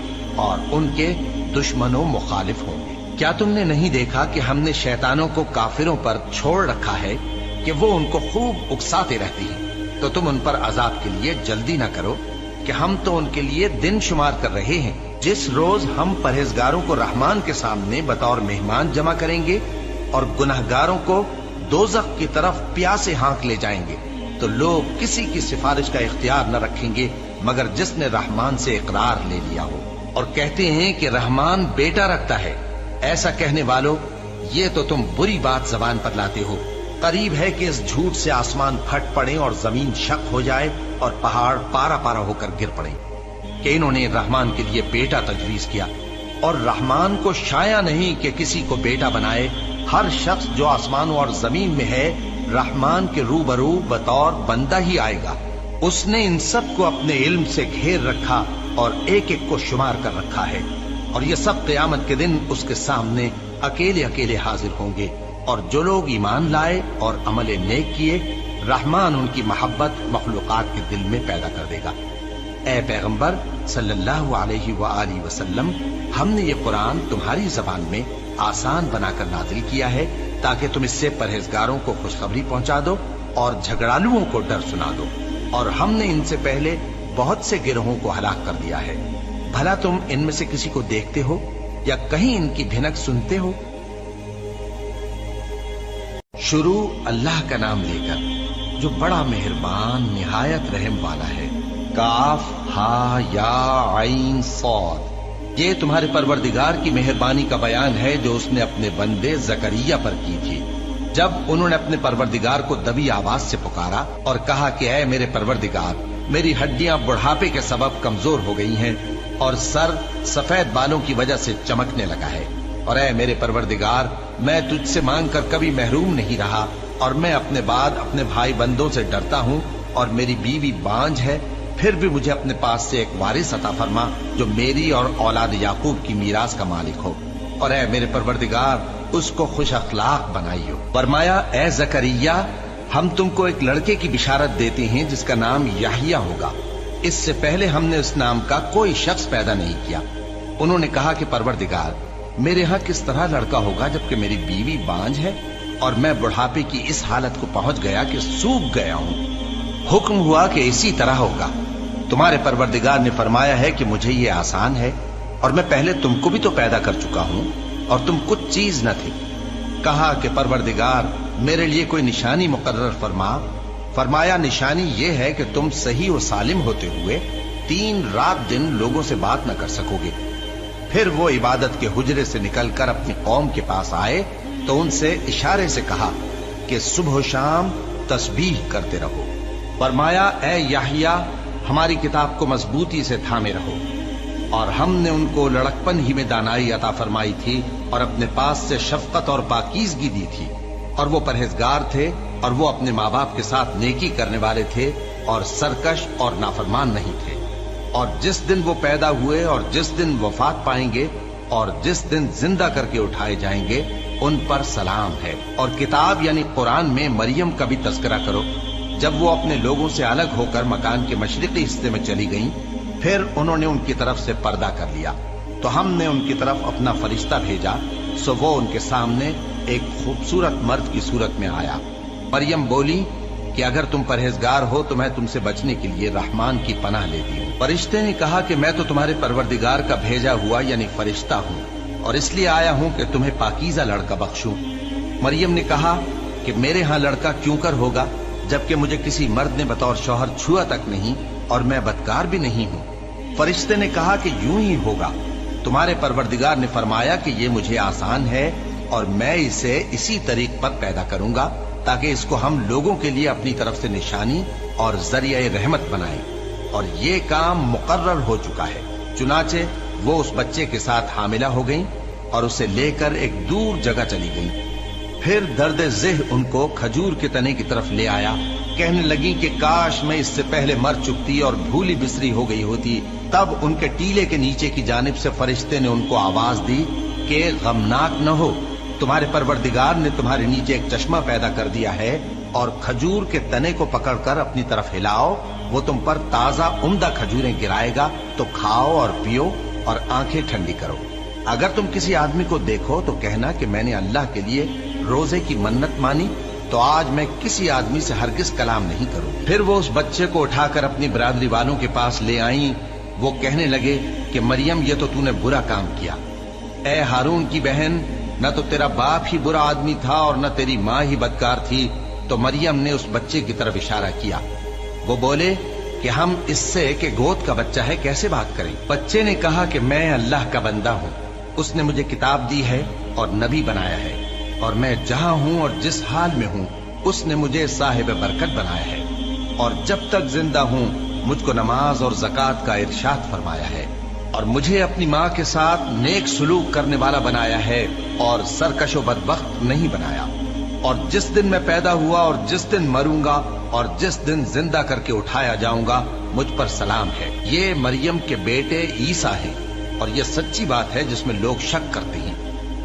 A: और उनके दुश्मनों मुखालिफ होंगे। क्या तुमने नहीं देखा कि हमने शैतानों को काफिरों पर छोड़ रखा है कि वो उनको खूब उकसाते रहते हैं? तो तुम उन पर अजाब के लिए जल्दी न करो कि हम तो उनके लिए दिन शुमार कर रहे हैं। जिस रोज हम परहेजगारों को रहमान के सामने बतौर मेहमान जमा करेंगे और गुनहगारों को दोज़ख की तरफ प्यासे हाँक ले जाएंगे, तो लोग किसी की सिफारिश का इख्तियार न रखेंगे मगर जिसने रहमान से इकरार ले लिया हो। और कहते हैं कि रहमान बेटा रखता है। ऐसा कहने वालों, ये तो तुम बुरी बात जबान पर लाते हो। करीब है कि इस झूठ से आसमान फट पड़े और जमीन शक हो जाए और पहाड़ पारा पारा होकर गिर पड़े कि इन्होंने रहमान के लिए बेटा तजवीज किया। और रहमान को शाया नहीं कि किसी को बेटा बनाए हर शख्स जो आसमानों और जमीन में है रहमान के रूबरू बतौर बंदा ही आएगा। उसने इन सब को अपने इल्म से घेर रखा और एक एक को शुमार कर रखा है, और ये सब क़यामत के दिन उसके सामने अकेले अकेले हाजिर होंगे। और जो लोग ईमान लाए और अमल नेक किए, रहमान उनकी मोहब्बत मखलूकात के दिल में पैदा कर देगा। ए पैगंबर सल्लल्लाहु अलैहि वसल्लम, हमने ये कुरान तुम्हारी जबान में आसान बनाकर नाजिल किया है ताकि तुम इससे परहेजगारों को खुशखबरी पहुंचा दो और झगड़ालुओं को डर सुना दो। और हमने इनसे पहले बहुत से गिरोहों को हलाक कर दिया है। भला तुम इनमें से किसी को देखते हो या कहीं इनकी भिनक सुनते हो? शुरू अल्लाह का नाम लेकर जो बड़ा मेहरबान निहायत रहम वाला है। काफ हा या आइन सौद, ये तुम्हारे परवरदिगार की मेहरबानी का बयान है जो उसने अपने बंदे जकरिया पर की थी। जब उन्होंने अपने परवरदिगार को दबी आवाज से पुकारा और कहा कि ऐ मेरे परवरदिगार, मेरी हड्डियां बुढ़ापे के सबब कमजोर हो गई हैं और सर सफेद बालों की वजह से चमकने लगा है, और ऐ मेरे परवरदिगार, मैं तुझसे मांगकर कभी महरूम नहीं रहा, और मैं अपने बाद अपने भाई बंदों से डरता हूँ, और मेरी बीवी बांझ है, फिर भी मुझे अपने पास से एक वारिस अता फरमा जो मेरी और औलाद याकूब की मीरास का मालिक हो, और ऐ मेरे परवरदिगार, उसको खुश अखलाक बनाइयो। फरमाया, ऐ जकरिया, हम तुमको एक लड़के की बिशारत देते हैं जिसका नाम याहिया होगा। इससे पहले हमने उस नाम का कोई शख्स पैदा नहीं किया। उन्होंने कहा कि परवरदिगार, मेरे यहाँ किस तरह लड़का होगा जबकि मेरी बीवी बांझ है और मैं बुढ़ापे की इस हालत को पहुंच गया कि सूख गया हूँ। हुक्म हुआ कि इसी तरह होगा। तुम्हारे परवरदिगार ने फरमाया है कि मुझे ये आसान है, और मैं पहले तुमको भी तो पैदा कर चुका हूँ और तुम कुछ चीज न थे। कहा कि परवरदिगार, मेरे लिए कोई निशानी मुकर्रर फरमा। फरमाया, निशानी ये है कि तुम सही और सालिम होते हुए 3 रात दिन लोगों से बात न कर सकोगे। फिर वो इबादत के हुजरे से निकलकर अपनी कौम के पास आए तो उनसे इशारे से कहा कि सुबह शाम तस्बीह करते रहो। फरमाया, ऐ याहिया, हमारी किताब को मजबूती से थामे रहो। और हमने उनको लड़कपन ही में दानाई अता फरमाई थी और अपने पास से शफकत और पाकीज़गी दी थी, और वो परहेजगार थे और वो अपने माँ बाप के साथ नेकी करने वाले थे और सरकश और नाफरमान नहीं थे। और जिस दिन वो पैदा हुए और जिस दिन वफात पाएंगे और जिस दिन जिंदा करके उठाए जाएंगे, उन पर सलाम है। और किताब यानी कुरान में मरियम का भी तस्करा करो। जब वो अपने लोगों से अलग होकर मकान के मशरिकी हिस्से में चली गईं, फिर उन्होंने उनकी तरफ से पर्दा कर लिया, तो हमने उनकी तरफ अपना फरिश्ता भेजा, सो वो उनके सामने एक खूबसूरत मर्द की सूरत में आया। मरियम बोली कि अगर तुम परहेजगार हो तो मैं तुमसे बचने के लिए रहमान की पनाह लेती हूँ। फरिश्ते ने कहा कि मैं तो तुम्हारे परवरदिगार का भेजा हुआ यानी फरिश्ता हूँ और इसलिए आया हूँ कि तुम्हें पाकीज़ा लड़का बख्शूं। मरियम ने कहा कि मेरे यहाँ लड़का क्यों कर होगा जबकि मुझे किसी मर्द ने बतौर शौहर छुआ तक नहीं और मैं बदकार भी नहीं हूँ। फरिश्ते ने कहा कि यूं ही होगा। तुम्हारे परवरदिगार ने फरमाया कि ये मुझे आसान है और मैं इसे इसी तरीक पर पैदा करूंगा ताकि इसको हम लोगों के लिए अपनी तरफ से निशानी और जरिए रहमत बनाएं। और ये काम मुकर्रर हो चुका है। चुनाचे वो उस बच्चे के साथ हामिला हो गईं और उसे लेकर एक दूर जगह चली गईं। फिर दर्द ज़ेह उनको खजूर के तने की तरफ ले आया। कहने लगी कि काश मैं इससे पहले मर चुकती और भूली बिसरी हो गई होती। तब उनके टीले के नीचे की जानिब से फरिश्ते ने उनको आवाज दी कि गमनाक न हो, तुम्हारे परवरदिगार ने तुम्हारे नीचे एक चश्मा पैदा कर दिया है और खजूर के तने को पकड़कर अपनी तरफ हिलाओ, वो तुम पर ताजा उम्दा खजूरें गिराएगा, तो खाओ और पियो और आंखें ठंडी करो। अगर तुम किसी आदमी को देखो तो कहना कि मैंने अल्लाह के लिए रोजे की मन्नत मानी, तो आज मैं किसी आदमी से हरगिज कलाम नहीं करूं। फिर वो उस बच्चे को उठाकर अपनी बरादरी वालों के पास ले आईं। वो कहने लगे कि मरियम, ये तो तूने बुरा काम किया। ए हारून की बहन, न तो तेरा बाप ही बुरा आदमी था और न तेरी माँ ही बदकार थी। तो मरियम ने उस बच्चे की तरफ इशारा किया। वो बोले कि हम इससे कि गोद का बच्चा है कैसे बात करें। बच्चे ने कहा कि मैं अल्लाह का बंदा हूँ, उसने मुझे किताब दी है और नबी बनाया है, और मैं जहां हूं और जिस हाल में हूं उसने मुझे साहिब बरकत बनाया है, और जब तक जिंदा हूं मुझको नमाज और ज़कात का इरशाद फरमाया है। اور مجھے اپنی ماں کے ساتھ نیک سلوک کرنے والا بنایا ہے اور سرکش و بدبخت نہیں بنایا، اور جس دن میں پیدا ہوا اور جس دن مروں گا اور جس دن زندہ کر کے اٹھایا جاؤں گا مجھ پر سلام ہے۔ یہ مریم کے بیٹے عیسیٰ ہیں، اور یہ سچی بات ہے جس میں لوگ شک کرتے ہیں۔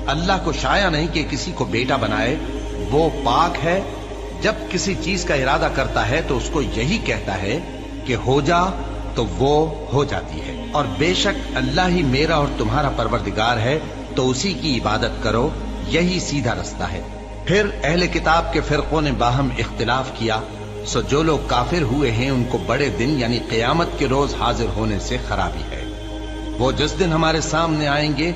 A: اللہ کو شایع نہیں کہ کسی کو بیٹا بنائے، وہ پاک ہے۔ جب کسی چیز کا ارادہ کرتا ہے تو اس کو یہی کہتا ہے کہ ہو جا، تو وہ ہو جاتی ہے۔ اور بے شک اللہ ہی میرا اور تمہارا پروردگار ہے، تو اسی کی عبادت کرو، یہی سیدھا رستہ ہے۔ پھر اہل کتاب کے فرقوں نے باہم اختلاف کیا، سو جو لوگ کافر ہوئے ہیں ان کو بڑے دن یعنی قیامت کے روز حاضر ہونے سے خرابی ہے۔ وہ جس دن ہمارے سامنے آئیں گے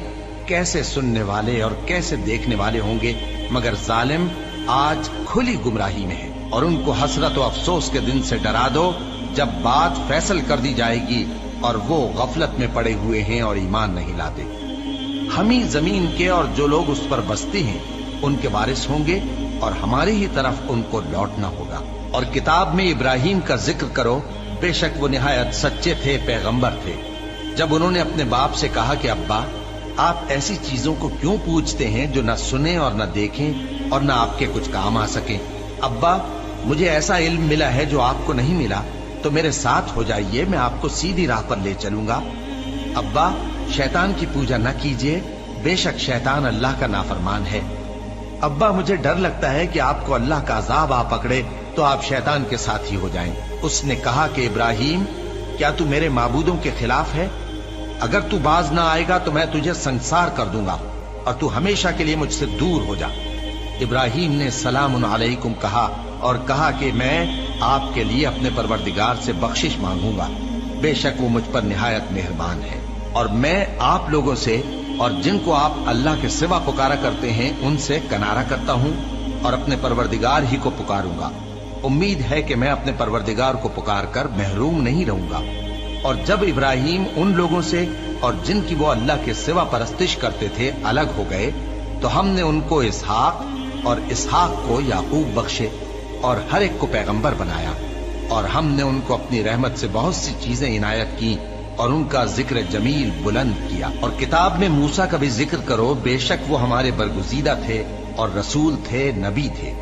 A: کیسے سننے والے اور کیسے دیکھنے والے ہوں گے، مگر ظالم آج کھلی گمراہی میں ہے۔ اور ان کو حسرت و افسوس کے دن سے ڈرا دو جب بات فیصل کر دی جائے گی اور وہ غفلت میں پڑے ہوئے ہیں اور ایمان نہیں لاتے۔ ہم ہی زمین کے اور جو لوگ اس پر بستے ہیں ان کے وارث ہوں گے، اور ہماری ہی طرف ان کو لوٹنا ہوگا۔ اور کتاب میں ابراہیم کا ذکر کرو، بے شک وہ نہایت سچے تھے، پیغمبر تھے۔ جب انہوں نے اپنے باپ سے کہا کہ ابا، آپ ایسی چیزوں کو کیوں پوچھتے ہیں جو نہ سنیں اور نہ دیکھیں اور نہ آپ کے کچھ کام آ سکیں؟ ابا، مجھے ایسا علم ملا ہے جو آپ کو نہیں ملا، تو میرے ساتھ ہو جائیے، میں آپ کو سیدھی راہ پر لے چلوں گا۔ ابا، شیطان کی پوجا نہ کیجیے، بے شک شیطان اللہ کا نافرمان ہے۔ ابا، مجھے ڈر لگتا ہے کہ آپ کو اللہ کا عذاب آ پکڑے تو آپ شیطان کے ساتھ ہی ہو جائیں۔ اس نے کہا کہ ابراہیم، کیا تو میرے معبودوں کے خلاف ہے؟ اگر تو باز نہ آئے گا تو میں تجھے سنسار کر دوں گا، اور تو ہمیشہ کے لیے مجھ سے دور ہو جا۔ ابراہیم نے سلام علیکم کہا اور کہا کہ میں آپ کے لیے اپنے پروردگار سے بخشش مانگوں گا، بے شک وہ مجھ پر نہایت مہربان ہے۔ اور میں آپ لوگوں سے اور جن کو آپ اللہ کے سوا پکارا کرتے ہیں ان سے کنارہ کرتا ہوں اور اپنے پروردگار ہی کو پکاروں گا۔ امید ہے کہ میں اپنے پروردگار کو پکار کر محروم نہیں رہوں گا۔ اور جب ابراہیم ان لوگوں سے اور جن کی وہ اللہ کے سوا پرستش کرتے تھے الگ ہو گئے تو ہم نے ان کو اسحاق اور اسحاق کو یعقوب بخشے اور ہر ایک کو پیغمبر بنایا، اور ہم نے ان کو اپنی رحمت سے بہت سی چیزیں عنایت کی اور ان کا ذکر جمیل بلند کیا۔ اور کتاب میں موسیٰ کا بھی ذکر کرو، بے شک وہ ہمارے برگزیدہ تھے اور رسول تھے، نبی تھے،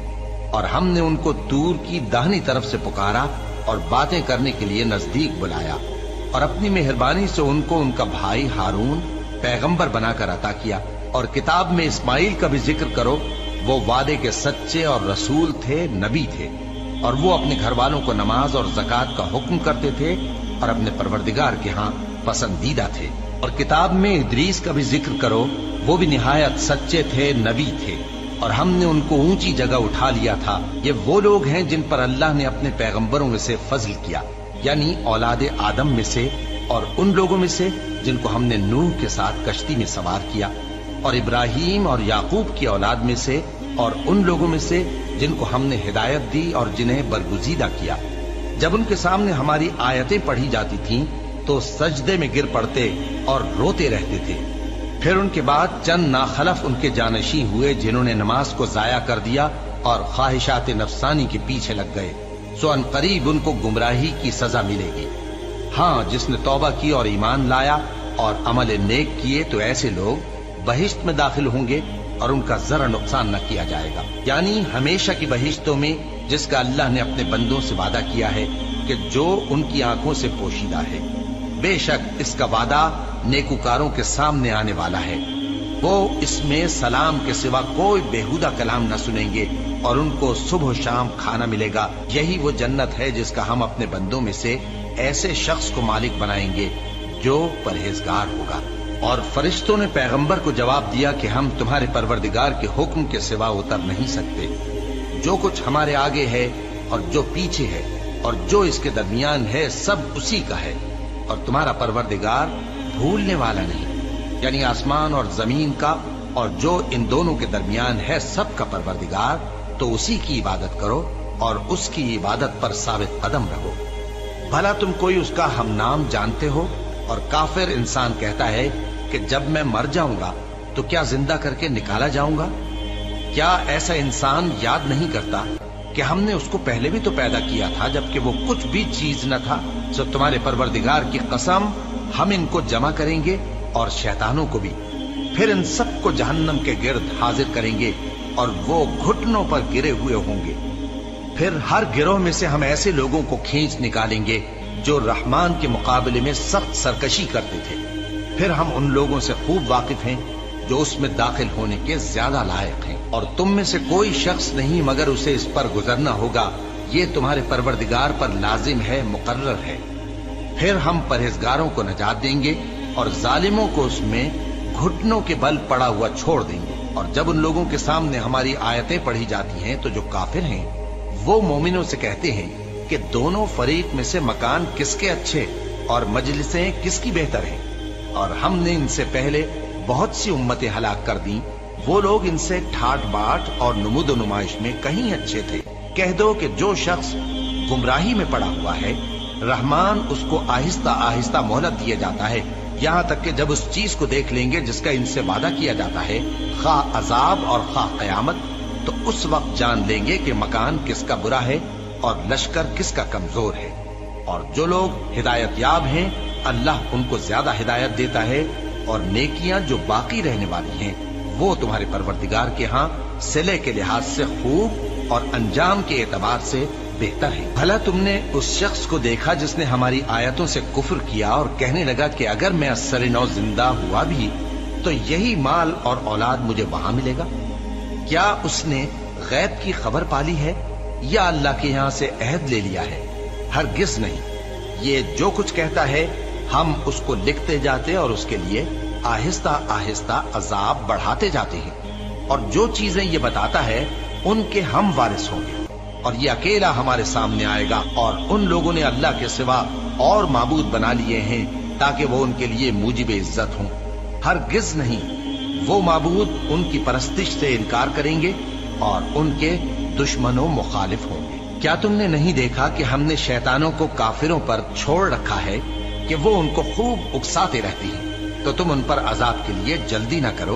A: اور ہم نے ان کو طور کی داہنی طرف سے پکارا اور باتیں کرنے کے لیے نزدیک بلایا، اور اپنی مہربانی سے ان کو ان کا بھائی ہارون پیغمبر بنا کر عطا کیا۔ اور کتاب میں اسماعیل کا بھی ذکر کرو، وہ وعدے کے سچے اور رسول تھے، نبی تھے، اور وہ اپنے گھر والوں کو نماز اور زکوٰۃ کا حکم کرتے تھے اور اپنے پروردگار کے ہاں پسندیدہ تھے۔ اور کتاب میں ادریس کا بھی ذکر کرو، وہ بھی نہایت سچے تھے، نبی تھے، اور ہم نے ان کو اونچی جگہ اٹھا لیا تھا۔ یہ وہ لوگ ہیں جن پر اللہ نے اپنے پیغمبروں میں سے فضل کیا، یعنی اولاد آدم میں سے، اور ان لوگوں میں سے جن کو ہم نے نوح کے ساتھ کشتی میں سوار کیا، اور ابراہیم اور یعقوب کی اولاد میں سے، اور ان لوگوں میں سے جن کو ہم نے ہدایت دی اور جنہیں برگزیدہ کیا۔ جب ان کے سامنے ہماری آیتیں پڑھی جاتی تھیں تو سجدے میں گر پڑتے اور روتے رہتے تھے۔ پھر ان کے بعد چند ناخلف ان کے جانشین ہوئے جنہوں نے نماز کو ضائع کر دیا اور خواہشات نفسانی کے پیچھے لگ گئے، سو ان قریب ان کو گمراہی کی سزا ملے گی۔ ہاں، جس نے توبہ کی اور ایمان لایا اور عمل نیک کیے تو ایسے لوگ بہشت میں داخل ہوں گے اور ان کا ذرا نقصان نہ کیا جائے گا، یعنی ہمیشہ کی بہشتوں میں جس کا اللہ نے اپنے بندوں سے وعدہ کیا ہے کہ جو ان کی آنکھوں سے پوشیدہ ہے۔ بے شک اس کا وعدہ نیکوکاروں کے سامنے آنے والا ہے، وہ اس میں سلام کے سوا کوئی بیہودہ کلام نہ سنیں گے، اور ان کو صبح و شام کھانا ملے گا۔ یہی وہ جنت ہے جس کا ہم اپنے بندوں میں سے ایسے شخص کو مالک بنائیں گے جو پرہیزگار ہوگا۔ اور فرشتوں نے پیغمبر کو جواب دیا کہ ہم تمہارے پروردگار کے حکم کے سوا اتر نہیں سکتے۔ جو کچھ ہمارے آگے ہے اور جو پیچھے ہے اور جو اس کے درمیان ہے سب اسی کا ہے، اور تمہارا پروردگار بھولنے والا نہیں، یعنی آسمان اور زمین کا اور جو ان دونوں کے درمیان ہے سب کا پروردگار، تو اسی کی عبادت کرو اور اس کی عبادت پر ثابت قدم رہو۔ بھلا تم کوئی اس کا ہم نام جانتے ہو؟ اور کافر انسان کہتا ہے کہ جب میں مر جاؤں گا تو کیا زندہ کر کے نکالا جاؤں گا؟ کیا ایسا انسان یاد نہیں کرتا کہ कि हमने उसको पहले भी तो पैदा किया था जबकि वो कुछ भी चीज न था। सो तुम्हारे परवरदिगार की कसम, हम इनको जमा करेंगे और शैतानों को भी, फिर इन सबको जहन्नम के गिर्द हाजिर करेंगे और वो घुटनों पर गिरे हुए होंगे। फिर हर गिरोह में से हम ऐसे लोगों को खींच निकालेंगे जो रहमान के मुकाबले में सख्त सरकशी करते थे। फिर हम उन लोगों से खूब वाकिफ हैं जो उसमें दाखिल होने के ज्यादा लायक हैं, और तुम में से कोई शख्स नहीं मगर उसे इस पर गुजरना होगा। ये तुम्हारे परवरदिगार पर लाजिम है, मुकर्रर है। फिर हम परहेजगारों को नजात देंगे और जालिमों को उसमें घुटनों के बल पड़ा हुआ छोड़ देंगे। और जब उन लोगों के सामने हमारी आयतें पढ़ी जाती हैं तो जो काफिर हैं वो मोमिनों से कहते हैं कि दोनों फरीक में से मकान किसके अच्छे और मजलिसें किसकी बेहतर हैं। और हमने इनसे पहले बहुत सी उम्मतें हलाक कर दी, वो लोग इनसे ठाट बाट और नुमुद नुमाइश में कहीं अच्छे थे। कह दो कि जो शख्स गुमराही में पड़ा हुआ है, रहमान उसको आहिस्ता आहिस्ता मोहलत दिया जाता है, यहाँ तक कि जब उस चीज को देख लेंगे जिसका इनसे वादा किया जाता है, खा अजाब और खा कयामत, तो उस वक्त जान लेंगे कि मकान किसका बुरा है और लश्कर किसका कमजोर है। और जो लोग हिदायत याब हैं, अल्लाह उनको ज्यादा हिदायत देता है, और नेकियां जो बाकी रहने वाली हैं वो तुम्हारे परवरदिगार के यहाँ सिले के लिहाज से खूब और अंजाम के एतबार से बेहतर है। भला तुमने उस शख्स को देखा जिसने हमारी आयतों से कुफ्र किया और कहने लगा कि अगर मैं अस्सर नौ जिंदा हुआ भी तो यही माल और औलाद मुझे वहां मिलेगा? क्या उसने गैब की खबर पाली है या अल्लाह के यहाँ से अहद ले लिया है? हरगिज नहीं। ये जो कुछ कहता है हम उसको लिखते जाते और उसके लिए आहिस्ता आहिस्ता अजाब बढ़ाते जाते हैं। और जो चीजें ये बताता है उनके हम वारिस होंगे, और ये अकेला हमारे सामने आएगा। और उन लोगों ने अल्लाह के सिवा और माबूद बना लिए हैं ताकि वो उनके लिए मूजिब इज्जत हों। हरगिज नहीं, वो माबूद उनकी परस्तिश से इनकार करेंगे और उनके दुश्मनों मुखालिफ होंगे। क्या तुमने नहीं देखा कि हमने शैतानों को काफिरों पर छोड़ रखा है कि वो उनको खूब उकसाते रहती हैं? तो तुम उन पर अजाब के लिए जल्दी ना करो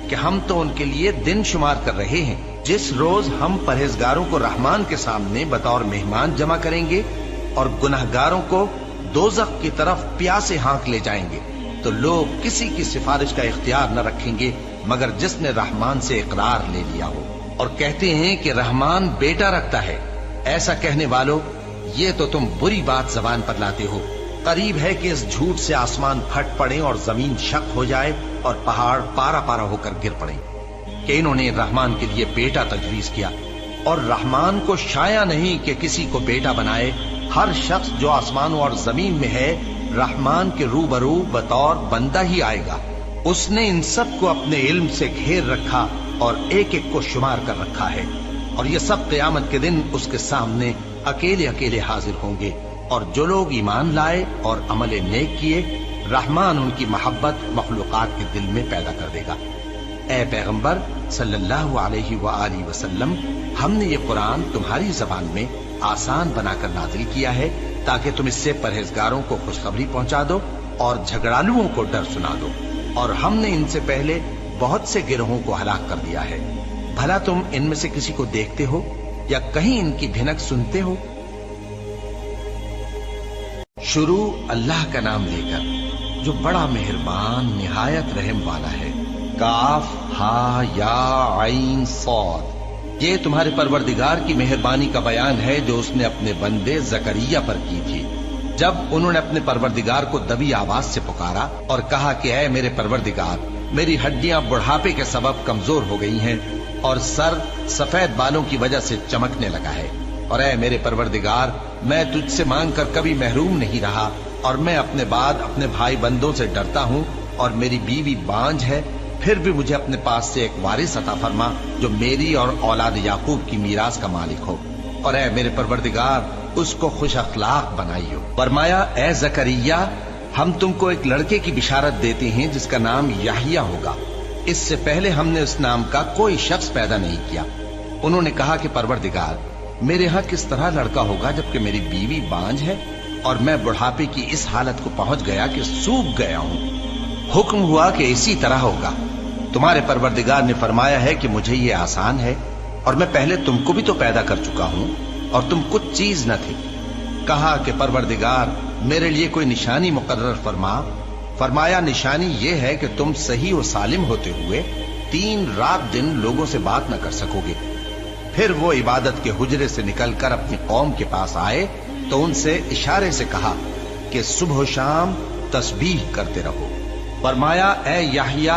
A: कि हम तो उनके लिए दिन शुमार कर रहे हैं। जिस रोज हम परहेजगारों को रहमान के सामने बतौर मेहमान जमा करेंगे और गुनाहगारों को दोज़ख की तरफ प्यासे हाँक ले जाएंगे, तो लोग किसी की सिफारिश का इख्तियार न रखेंगे मगर जिसने रहमान से इकरार ले लिया हो। और कहते हैं कि रहमान बेटा रखता है। ऐसा कहने वालों, ये तो तुम बुरी बात जबान पर लाते हो। करीब है कि इस झूठ से आसमान फट पड़े और जमीन शक हो जाए और पहाड़ पारा पारा होकर गिर पड़े कि इन्होंने रहमान के लिए बेटा तजवीज किया। और रहमान को शाया नहीं कि किसी को बेटा बनाए। हर शख्स जो आसमानों और जमीन में है रहमान के रूबरू बतौर बंदा ही आएगा। उसने इन सब को अपने इल्म से घेर रखा और एक एक को शुमार कर रखा है। और ये सब क़यामत के दिन उसके सामने अकेले अकेले हाजिर होंगे। और जो लोग ईमान लाए और अमल नेक किए, रहमान उनकी मोहब्बत मखलूकात के दिल में पैदा कर देगा। ए पैगंबर सल्लल्लाहु अलैहि वआलिहि वसल्लम, हमने ये कुरान तुम्हारी जबान में आसान बनाकर नाजिल किया है ताकि तुम इससे परहेजगारों को खुशखबरी पहुंचा दो और झगड़ालुओं को डर सुना दो। और हमने इनसे पहले बहुत से गिरोहों को हलाक कर दिया है। भला तुम इनमें से किसी को देखते हो या कहीं इनकी भिनक सुनते हो? शुरू अल्लाह का नाम लेकर जो बड़ा मेहरबान निहायत रहम वाला है। काफ हा या आइन सौद, ये तुम्हारे परवरदिगार की मेहरबानी का बयान है जो उसने अपने बंदे जकरिया पर की थी जब उन्होंने अपने परवरदिगार को दबी आवाज से पुकारा और कहा कि ऐ मेरे परवरदिगार, मेरी हड्डियां बुढ़ापे के सबब कमजोर हो गई हैं और सर सफेद बालों की वजह से चमकने लगा है। और ऐ मेरे परवरदिगार, मैं तुझसे मांग कर कभी महरूम नहीं रहा और मैं अपने बाद अपने भाई बंदों से डरता हूँ और मेरी बीवी बांझ है। फिर भी मुझे अपने पास से एक वारिस अता फरमा जो मेरी और औलाद याकूब की मीरास का मालिक हो। और ऐ मेरे परवरदिगार, उसको खुश अखलाक बनाइयो। फरमाया, ऐ जकरिया, हम तुमको एक लड़के की बिशारत देते हैं जिसका नाम याहिया होगा। इससे पहले हमने उस नाम का कोई शख्स पैदा नहीं किया। उन्होंने कहा कि परवरदिगार, मेरे यहाँ किस तरह लड़का होगा जबकि मेरी बीवी बांझ है और मैं बुढ़ापे की इस हालत को पहुंच गया कि सूख गया हूँ। हुक्म हुआ कि इसी तरह होगा। तुम्हारे परवरदिगार ने फरमाया है कि मुझे ये आसान है। और मैं पहले तुमको भी तो पैदा कर चुका हूं और तुम कुछ चीज न थे। कहा कि परवरदिगार मेरे लिए कोई निशानी मुकर्रर फरमा। फरमाया निशानी ये है कि तुम सही और सालिम होते हुए 3 रात दिन लोगों से बात न कर सकोगे। फिर वो इबादत के हुजरे से निकलकर अपनी कौम के पास आए तो उनसे इशारे से कहा कि सुबह शाम तस्बीह करते रहो। फरमाया ए याहिया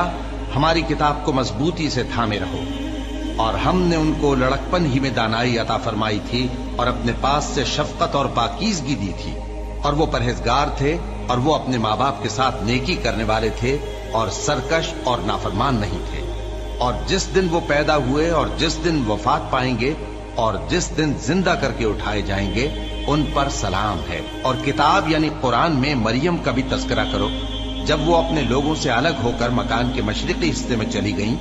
A: हमारी किताब को मजबूती से थामे रहो। और हमने उनको लड़कपन ही में दानाई अता फरमाई थी और अपने पास से शफकत और पाकीज़गी दी थी, और वो परहेजगार थे और वो अपने माँ बाप के साथ नेकी करने वाले थे और सरकश और नाफरमान नहीं थे। और जिस दिन वो पैदा हुए और जिस दिन वफात पाएंगे और जिस दिन जिंदा करके उठाए जाएंगे उन पर सलाम है। और किताब यानी कुरान में मरियम का भी तस्करा करो। जब वो अपने लोगों से अलग होकर मकान के मशरिकी हिस्से में चली गईं,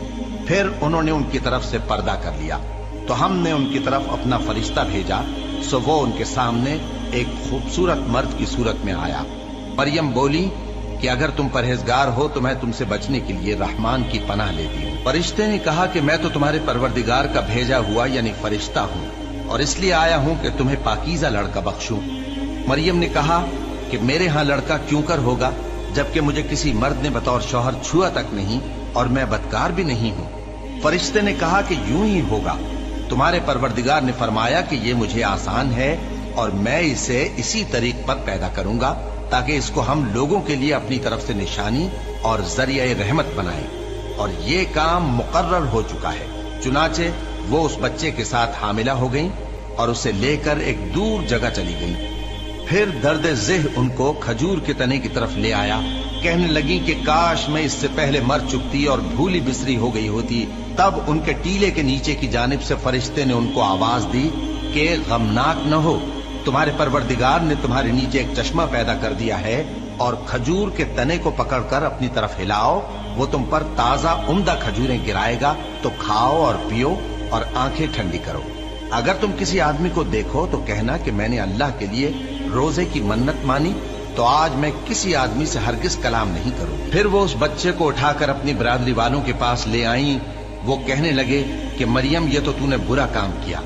A: फिर उन्होंने उनकी तरफ से पर्दा कर लिया तो हमने उनकी तरफ अपना फरिश्ता भेजा। सो वो उनके सामने एक खूबसूरत मर्द की सूरत में आया। मरियम बोली कि अगर तुम परहेजगार हो तो मैं तुमसे बचने के लिए रहमान की पनाह लेती हूँ। फरिश्ते ने कहा कि मैं तो तुम्हारे परवरदिगार का भेजा हुआ यानी फरिश्ता हूँ और इसलिए आया हूँ कि तुम्हें पाकीज़ा लड़का बख्शूं। मरियम ने कहा कि मेरे यहाँ लड़का क्यों कर होगा जबकि मुझे किसी मर्द ने बतौर शौहर छुआ तक नहीं और मैं बदकार भी नहीं हूँ। फरिश्ते ने कहा कि यूं ही होगा। तुम्हारे परवरदिगार ने फरमाया कि ये मुझे आसान है और मैं इसे इसी तरीक पर पैदा करूंगा ताकि इसको हम लोगों के लिए अपनी तरफ से निशानी और जरिया रहमत बनाएं। और ये काम मुकर्रर हो चुका है। चुनाचे वो उस बच्चे के साथ हामिला हो गईं और उसे लेकर एक दूर जगह चली गईं। फिर दर्द ज़ेह उनको खजूर के तने की तरफ ले आया। कहने लगी कि काश मैं इससे पहले मर चुकती और भूली बिसरी हो गई होती। तब उनके टीले के नीचे की जानिब से फरिश्ते ने उनको आवाज दी कि गमनाक न हो, तुम्हारे परवरदिगार ने तुम्हारे नीचे एक चश्मा पैदा कर दिया है और खजूर के तने को पकड़कर अपनी तरफ हिलाओ, वो तुम पर ताजा उम्दा खजूरें गिराएगा, तो खाओ और पियो और आंखें ठंडी करो। अगर तुम किसी आदमी को देखो तो कहना कि मैंने अल्लाह के लिए रोजे की मन्नत मानी, तो आज मैं किसी आदमी से हरगिज कलाम नहीं करूंगी। फिर वो उस बच्चे को उठाकर अपनी बिरादरी वालों के पास ले आई। वो कहने लगे कि मरियम ये तो तूने बुरा काम किया।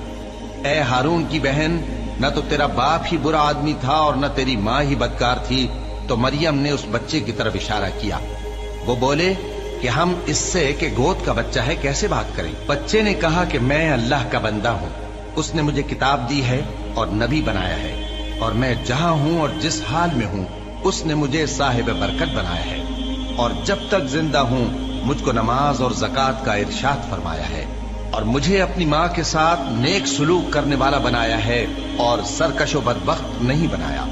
A: ए हारून की बहन, न तो तेरा बाप ही बुरा आदमी था और न तेरी माँ ही बदकार थी। तो मरियम ने उस बच्चे की तरफ इशारा किया। वो बोले कि हम इससे कि गोद का बच्चा है कैसे बात करें। बच्चे ने कहा कि मैं अल्लाह का बंदा हूँ, उसने मुझे किताब दी है और नबी बनाया है और मैं जहां हूं और जिस हाल में हूं उसने मुझे साहिब बरकत बनाया है और जब तक जिंदा हूं मुझको नमाज और ज़कात का इरशाद फरमाया है और मुझे अपनी माँ के साथ नेक सुलूक करने वाला बनाया है और सरकशो बदबख्त नहीं बनाया।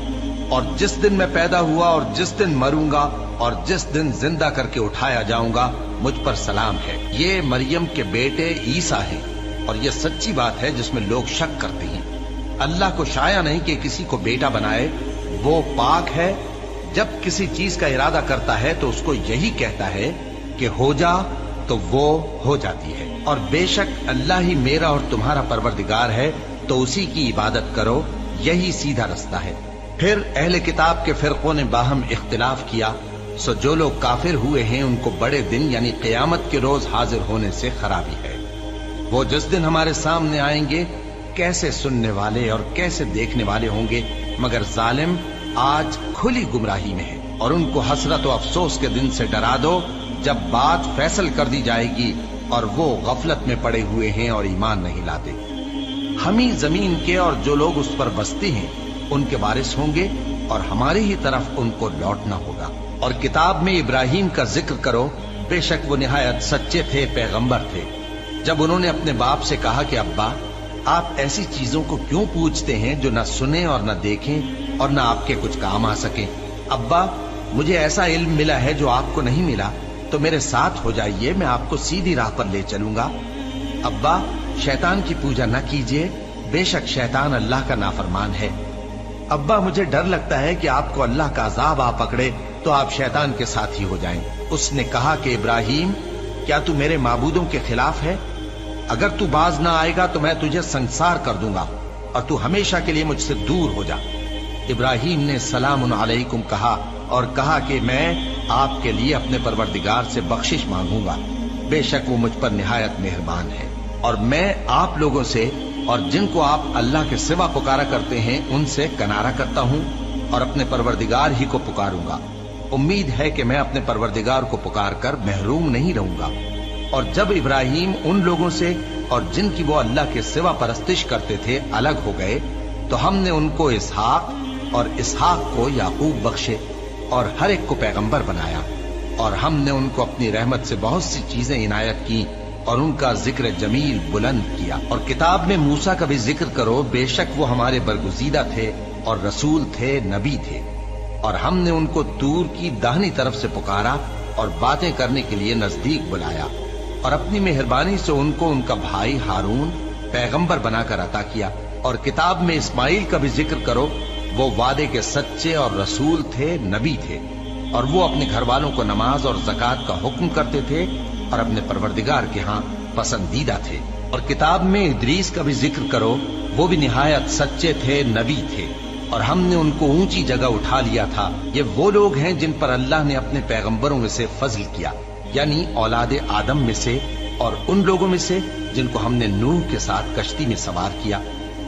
A: और जिस दिन मैं पैदा हुआ और जिस दिन मरूंगा और जिस दिन जिंदा करके उठाया जाऊंगा मुझ पर सलाम है। ये मरियम के बेटे ईसा है और ये सच्ची बात है जिसमें लोग शक करते हैं। अल्लाह को शाया नहीं कि किसी को बेटा बनाए, वो पाक है। जब किसी चीज का इरादा करता है तो उसको यही कहता है कि हो जा, तो वो हो जाती है। और बेशक अल्लाह ही मेरा और तुम्हारा परवरदिगार है, तो उसी की इबादत करो, यही सीधा रास्ता है। फिर अहले किताब के फिरकों ने बाहम इख्तिलाफ किया। सो जो लोग काफिर हुए हैं उनको बड़े दिन यानी क़यामत के रोज हाजिर होने से खराबी है। वो जिस दिन हमारे सामने आएंगे कैसे सुनने वाले और कैसे देखने वाले होंगे, मगर जालिम आज खुली गुमराही में है। और उनको हसरत और अफसोस के दिन से डरा दो जब बात फैसल कर दी जाएगी और वो गफलत में पड़े हुए हैं और ईमान नहीं लाते। हम ही जमीन के और जो लोग उस पर बसते हैं उनके वारिस होंगे और हमारी ही तरफ उनको लौटना होगा। और किताब में इब्राहिम का जिक्र करो, बेशक वो निहायत सच्चे थे, पैगंबर थे। जब उन्होंने अपने बाप से कहा कि अब्बा आप ऐसी चीजों को क्यों पूछते हैं जो न सुने और न देखें और न आपके कुछ काम आ सके। अब्बा मुझे ऐसा इल्म मिला है जो आपको नहीं मिला, तो मेरे साथ हो जाइए, मैं आपको सीधी राह पर ले चलूंगा। अब्बा शैतान की पूजा न कीजिए, बेशक शैतान अल्लाह का नाफरमान है। अब्बा मुझे डर लगता है कि आपको अल्लाह का अजाब आ पकड़े तो आप शैतान के साथ ही हो जाएं। उसने कहा कि इब्राहिम क्या तू मेरे माबूदों के खिलाफ है? अगर तू बाज ना आएगा तो मैं तुझे संसार कर दूंगा और तू हमेशा के लिए मुझसे दूर हो जा। इब्राहिम ने सलामुन अलैकुम कहा और कहा कि मैं आपके लिए अपने परवरदिगार से बख्शिश मांगूंगा, बेशक वो मुझ पर निहायत मेहरबान है। اور میں آپ لوگوں سے اور جن کو آپ اللہ کے سوا پکارا کرتے ہیں ان سے کنارہ کرتا ہوں اور اپنے پروردگار ہی کو پکاروں گا۔ امید ہے کہ میں اپنے پروردگار کو پکار کر محروم نہیں رہوں گا۔ اور جب ابراہیم ان لوگوں سے اور جن کی وہ اللہ کے سوا پرستش کرتے تھے الگ ہو گئے تو ہم نے ان کو اسحاق اور اسحاق کو یعقوب بخشے اور ہر ایک کو پیغمبر بنایا، اور ہم نے ان کو اپنی رحمت سے بہت سی چیزیں عنایت کی اور ان کا ذکر جمیل بلند کیا۔ اور کتاب میں موسیٰ کا بھی ذکر کرو، بے شک وہ ہمارے برگزیدہ تھے اور رسول تھے، نبی تھے، اور ہم نے ان کو طور کی داہنی طرف سے پکارا اور باتیں کرنے کے لیے نزدیک بلایا، اور اپنی مہربانی سے ان کو ان کا بھائی ہارون پیغمبر بنا کر عطا کیا۔ اور کتاب میں اسماعیل کا بھی ذکر کرو، وہ وعدے کے سچے اور رسول تھے، نبی تھے، اور وہ اپنے گھر والوں کو نماز اور زکوٰۃ کا حکم کرتے تھے اور اپنے پروردگار کے ہاں پسندیدہ تھے۔ اور کتاب میں ادریس کا بھی ذکر کرو، وہ بھی نہایت سچے تھے، نبی تھے، اور ہم نے ان کو اونچی جگہ اٹھا لیا تھا۔ یہ وہ لوگ ہیں جن پر اللہ نے اپنے پیغمبروں میں سے فضل کیا، یعنی اولاد آدم میں سے، اور ان لوگوں میں سے جن کو ہم نے نوح کے ساتھ کشتی میں سوار کیا،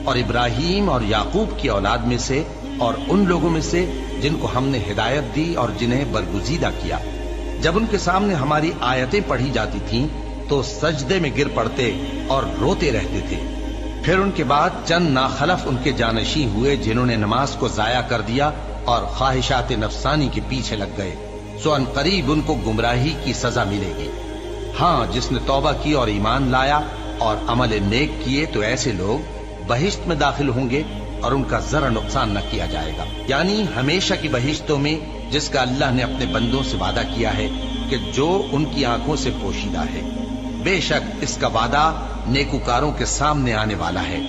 A: اور ابراہیم اور یعقوب کی اولاد میں سے، اور ان لوگوں میں سے جن کو ہم نے ہدایت دی اور جنہیں برگزیدہ کیا۔ جب ان کے سامنے ہماری آیتیں پڑھی جاتی تھیں تو سجدے میں گر پڑتے اور روتے رہتے تھے۔ پھر ان کے بعد چند ناخلف ان کے جانشین ہوئے جنہوں نے نماز کو ضائع کر دیا اور خواہشات نفسانی کے پیچھے لگ گئے، سو ان قریب ان کو گمراہی کی سزا ملے گی۔ ہاں، جس نے توبہ کی اور ایمان لایا اور عمل نیک کیے تو ایسے لوگ بہشت میں داخل ہوں گے اور ان کا ذرا نقصان نہ کیا جائے گا، یعنی ہمیشہ کی بہشتوں میں، جس کا اللہ نے اپنے بندوں سے وعدہ کیا ہے کہ جو ان کی آنکھوں سے پوشیدہ ہے۔ بے شک اس کا وعدہ نیکوکاروں کے سامنے آنے والا ہے،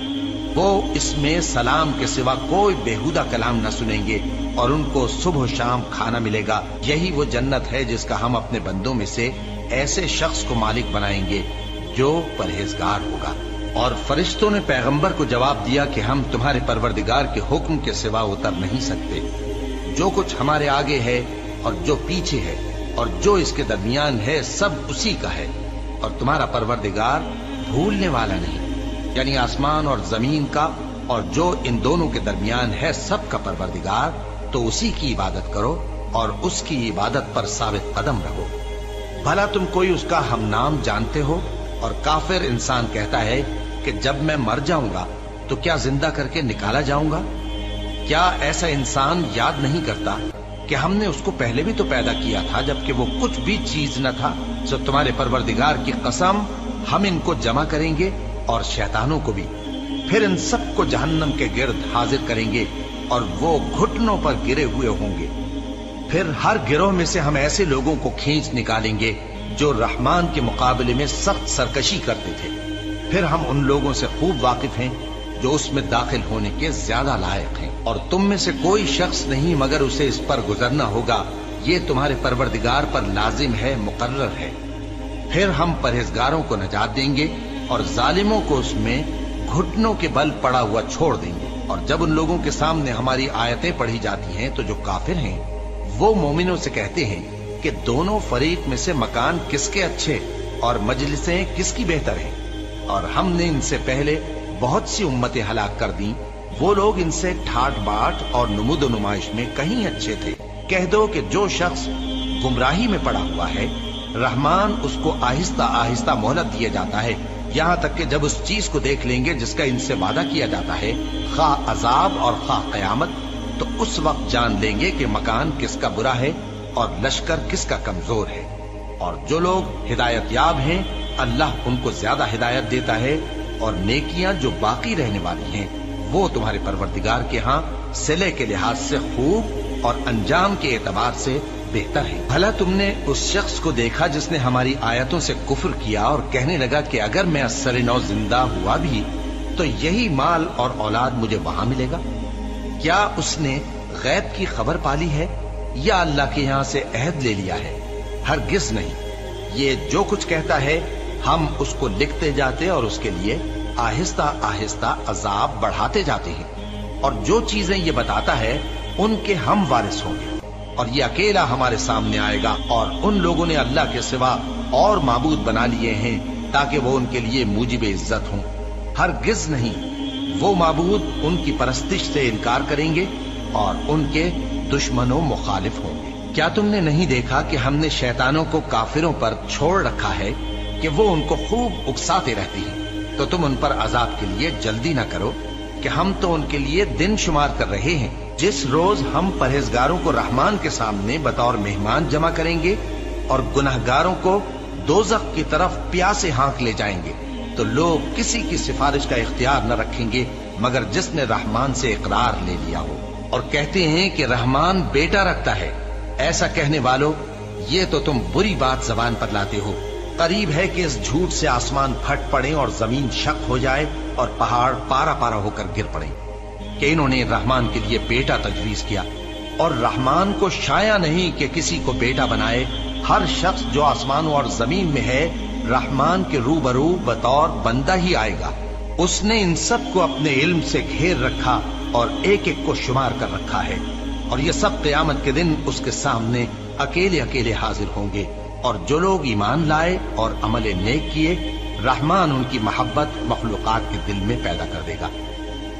A: وہ اس میں سلام کے سوا کوئی بےہودہ کلام نہ سنیں گے اور ان کو صبح و شام کھانا ملے گا۔ یہی وہ جنت ہے جس کا ہم اپنے بندوں میں سے ایسے شخص کو مالک بنائیں گے جو پرہیزگار ہوگا۔ اور فرشتوں نے پیغمبر کو جواب دیا کہ ہم تمہارے پروردگار کے حکم کے سوا اتر نہیں سکتے۔ جو کچھ ہمارے آگے ہے اور جو پیچھے ہے اور جو اس کے درمیان ہے سب اسی کا ہے، اور تمہارا پروردگار بھولنے والا نہیں، یعنی آسمان اور زمین کا اور جو ان دونوں کے درمیان ہے سب کا پروردگار، تو اسی کی عبادت کرو اور اس کی عبادت پر ثابت قدم رہو۔ بھلا تم کوئی اس کا ہم نام جانتے ہو؟ اور کافر انسان کہتا ہے کہ جب میں مر جاؤں گا تو کیا زندہ کر کے نکالا جاؤں گا؟ کیا ایسا انسان یاد نہیں کرتا کہ ہم نے اس کو پہلے بھی تو پیدا کیا تھا جبکہ وہ کچھ بھی چیز نہ تھا؟ سو تمہارے پروردگار کی قسم، ہم ان کو جمع کریں گے اور شیطانوں کو بھی، پھر ان سب کو جہنم کے گرد حاضر کریں گے اور وہ گھٹنوں پر گرے ہوئے ہوں گے۔ پھر ہر گروہ میں سے ہم ایسے لوگوں کو کھینچ نکالیں گے جو رحمان کے مقابلے میں سخت سرکشی کرتے تھے، پھر ہم ان لوگوں سے خوب واقف ہیں جو اس میں داخل ہونے کے زیادہ لائق ہیں، اور تم میں سے کوئی شخص نہیں مگر اسے اس پر گزرنا ہوگا، یہ تمہارے پروردگار پر لازم ہے، مقرر ہے۔ پھر ہم پرہیزگاروں کو نجات دیں گے اور ظالموں کو اس میں گھٹنوں کے بل پڑا ہوا چھوڑ دیں گے۔ اور جب ان لوگوں کے سامنے ہماری آیتیں پڑھی جاتی ہیں تو جو کافر ہیں وہ مومنوں سے کہتے ہیں کہ دونوں فریق میں سے مکان کس کے اچھے اور مجلسیں کس کی بہتر ہیں، اور ہم نے ان سے پہلے بہت سی امتیں ہلاک کر دیں، وہ لوگ ان سے ٹھاٹ باٹ اور نمود و نمائش میں کہیں اچھے تھے۔ کہہ دو کہ جو شخص گمراہی میں پڑا ہوا ہے، رحمان اس کو آہستہ آہستہ مہلت دیا جاتا ہے، یہاں تک کہ جب اس چیز کو دیکھ لیں گے جس کا ان سے وعدہ کیا جاتا ہے، خواہ عذاب اور خواہ قیامت، تو اس وقت جان لیں گے کہ مکان کس کا برا ہے اور لشکر کس کا کمزور ہے۔ اور جو لوگ ہدایت یاب ہیں اللہ ان کو زیادہ ہدایت دیتا ہے، اور نیکیاں جو باقی رہنے والی ہیں وہ تمہارے پروردگار کے ہاں صلے کے لحاظ سے خوب اور انجام کے اعتبار سے بہتر ہے۔ بھلا تم نے اس شخص کو دیکھا جس نے ہماری آیتوں سے کفر کیا اور کہنے لگا کہ اگر میں اثر نو زندہ ہوا بھی تو یہی مال اور اولاد مجھے وہاں ملے گا؟ کیا اس نے غیب کی خبر پالی ہے یا اللہ کے یہاں سے عہد لے لیا ہے؟ ہرگز نہیں، یہ جو کچھ کہتا ہے ہم اس کو لکھتے جاتے اور اس کے لیے آہستہ آہستہ عذاب بڑھاتے جاتے ہیں، اور جو چیزیں یہ بتاتا ہے ان کے ہم وارث ہوں گے، اور یہ اکیلا ہمارے سامنے آئے گا۔ اور ان لوگوں نے اللہ کے سوا اور معبود بنا لیے ہیں ताकि वो उनके लिए मूजिब इज्जत हों। हरगिज नहीं, वो माबूद उनकी परस्तिश से इनकार करेंगे और उनके दुश्मनों मुखालिफ होंगे। क्या तुमने नहीं देखा कि हमने शैतानों को काफिरों पर छोड़ रखा है कि वो उनको खूब उकसाते रहते हैं? तो तुम उन पर अजाब के लिए जल्दी ना करो कि हम तो उनके लिए दिन शुमार कर रहे हैं। जिस रोज हम परहेजगारों को रहमान के सामने बतौर मेहमान जमा करेंगे और गुनाहगारों को दोज़ख की तरफ प्यासे हाँक ले जाएंगे, तो लोग किसी की सिफारिश का इख्तियार न रखेंगे मगर जिसने रहमान से इकरार ले लिया हो। और कहते हैं कि रहमान बेटा रखता है। ऐसा कहने वालों, ये तो तुम बुरी बात जबान पर लाते हो। करीब है कि इस झूठ से आसमान फट पड़े और जमीन शक हो जाए और पहाड़ पारा पारा होकर गिर पड़े कि इन्होंने रहमान के लिए बेटा तजवीज किया। और रहमान को शाया नहीं कि किसी को बेटा बनाए। हर शख्स जो आसमानों और जमीन में है रहमान के रूबरू बतौर बंदा ही आएगा। उसने इन सब को अपने इल्म से घेर रखा और एक एक को शुमार कर रखा है। और ये सब क़यामत के दिन उसके सामने अकेले अकेले हाजिर होंगे। और जो लोग ईमान लाए और अमल नेक किए, रहमान उनकी मोहब्बत मखलूकात के दिल में पैदा कर देगा।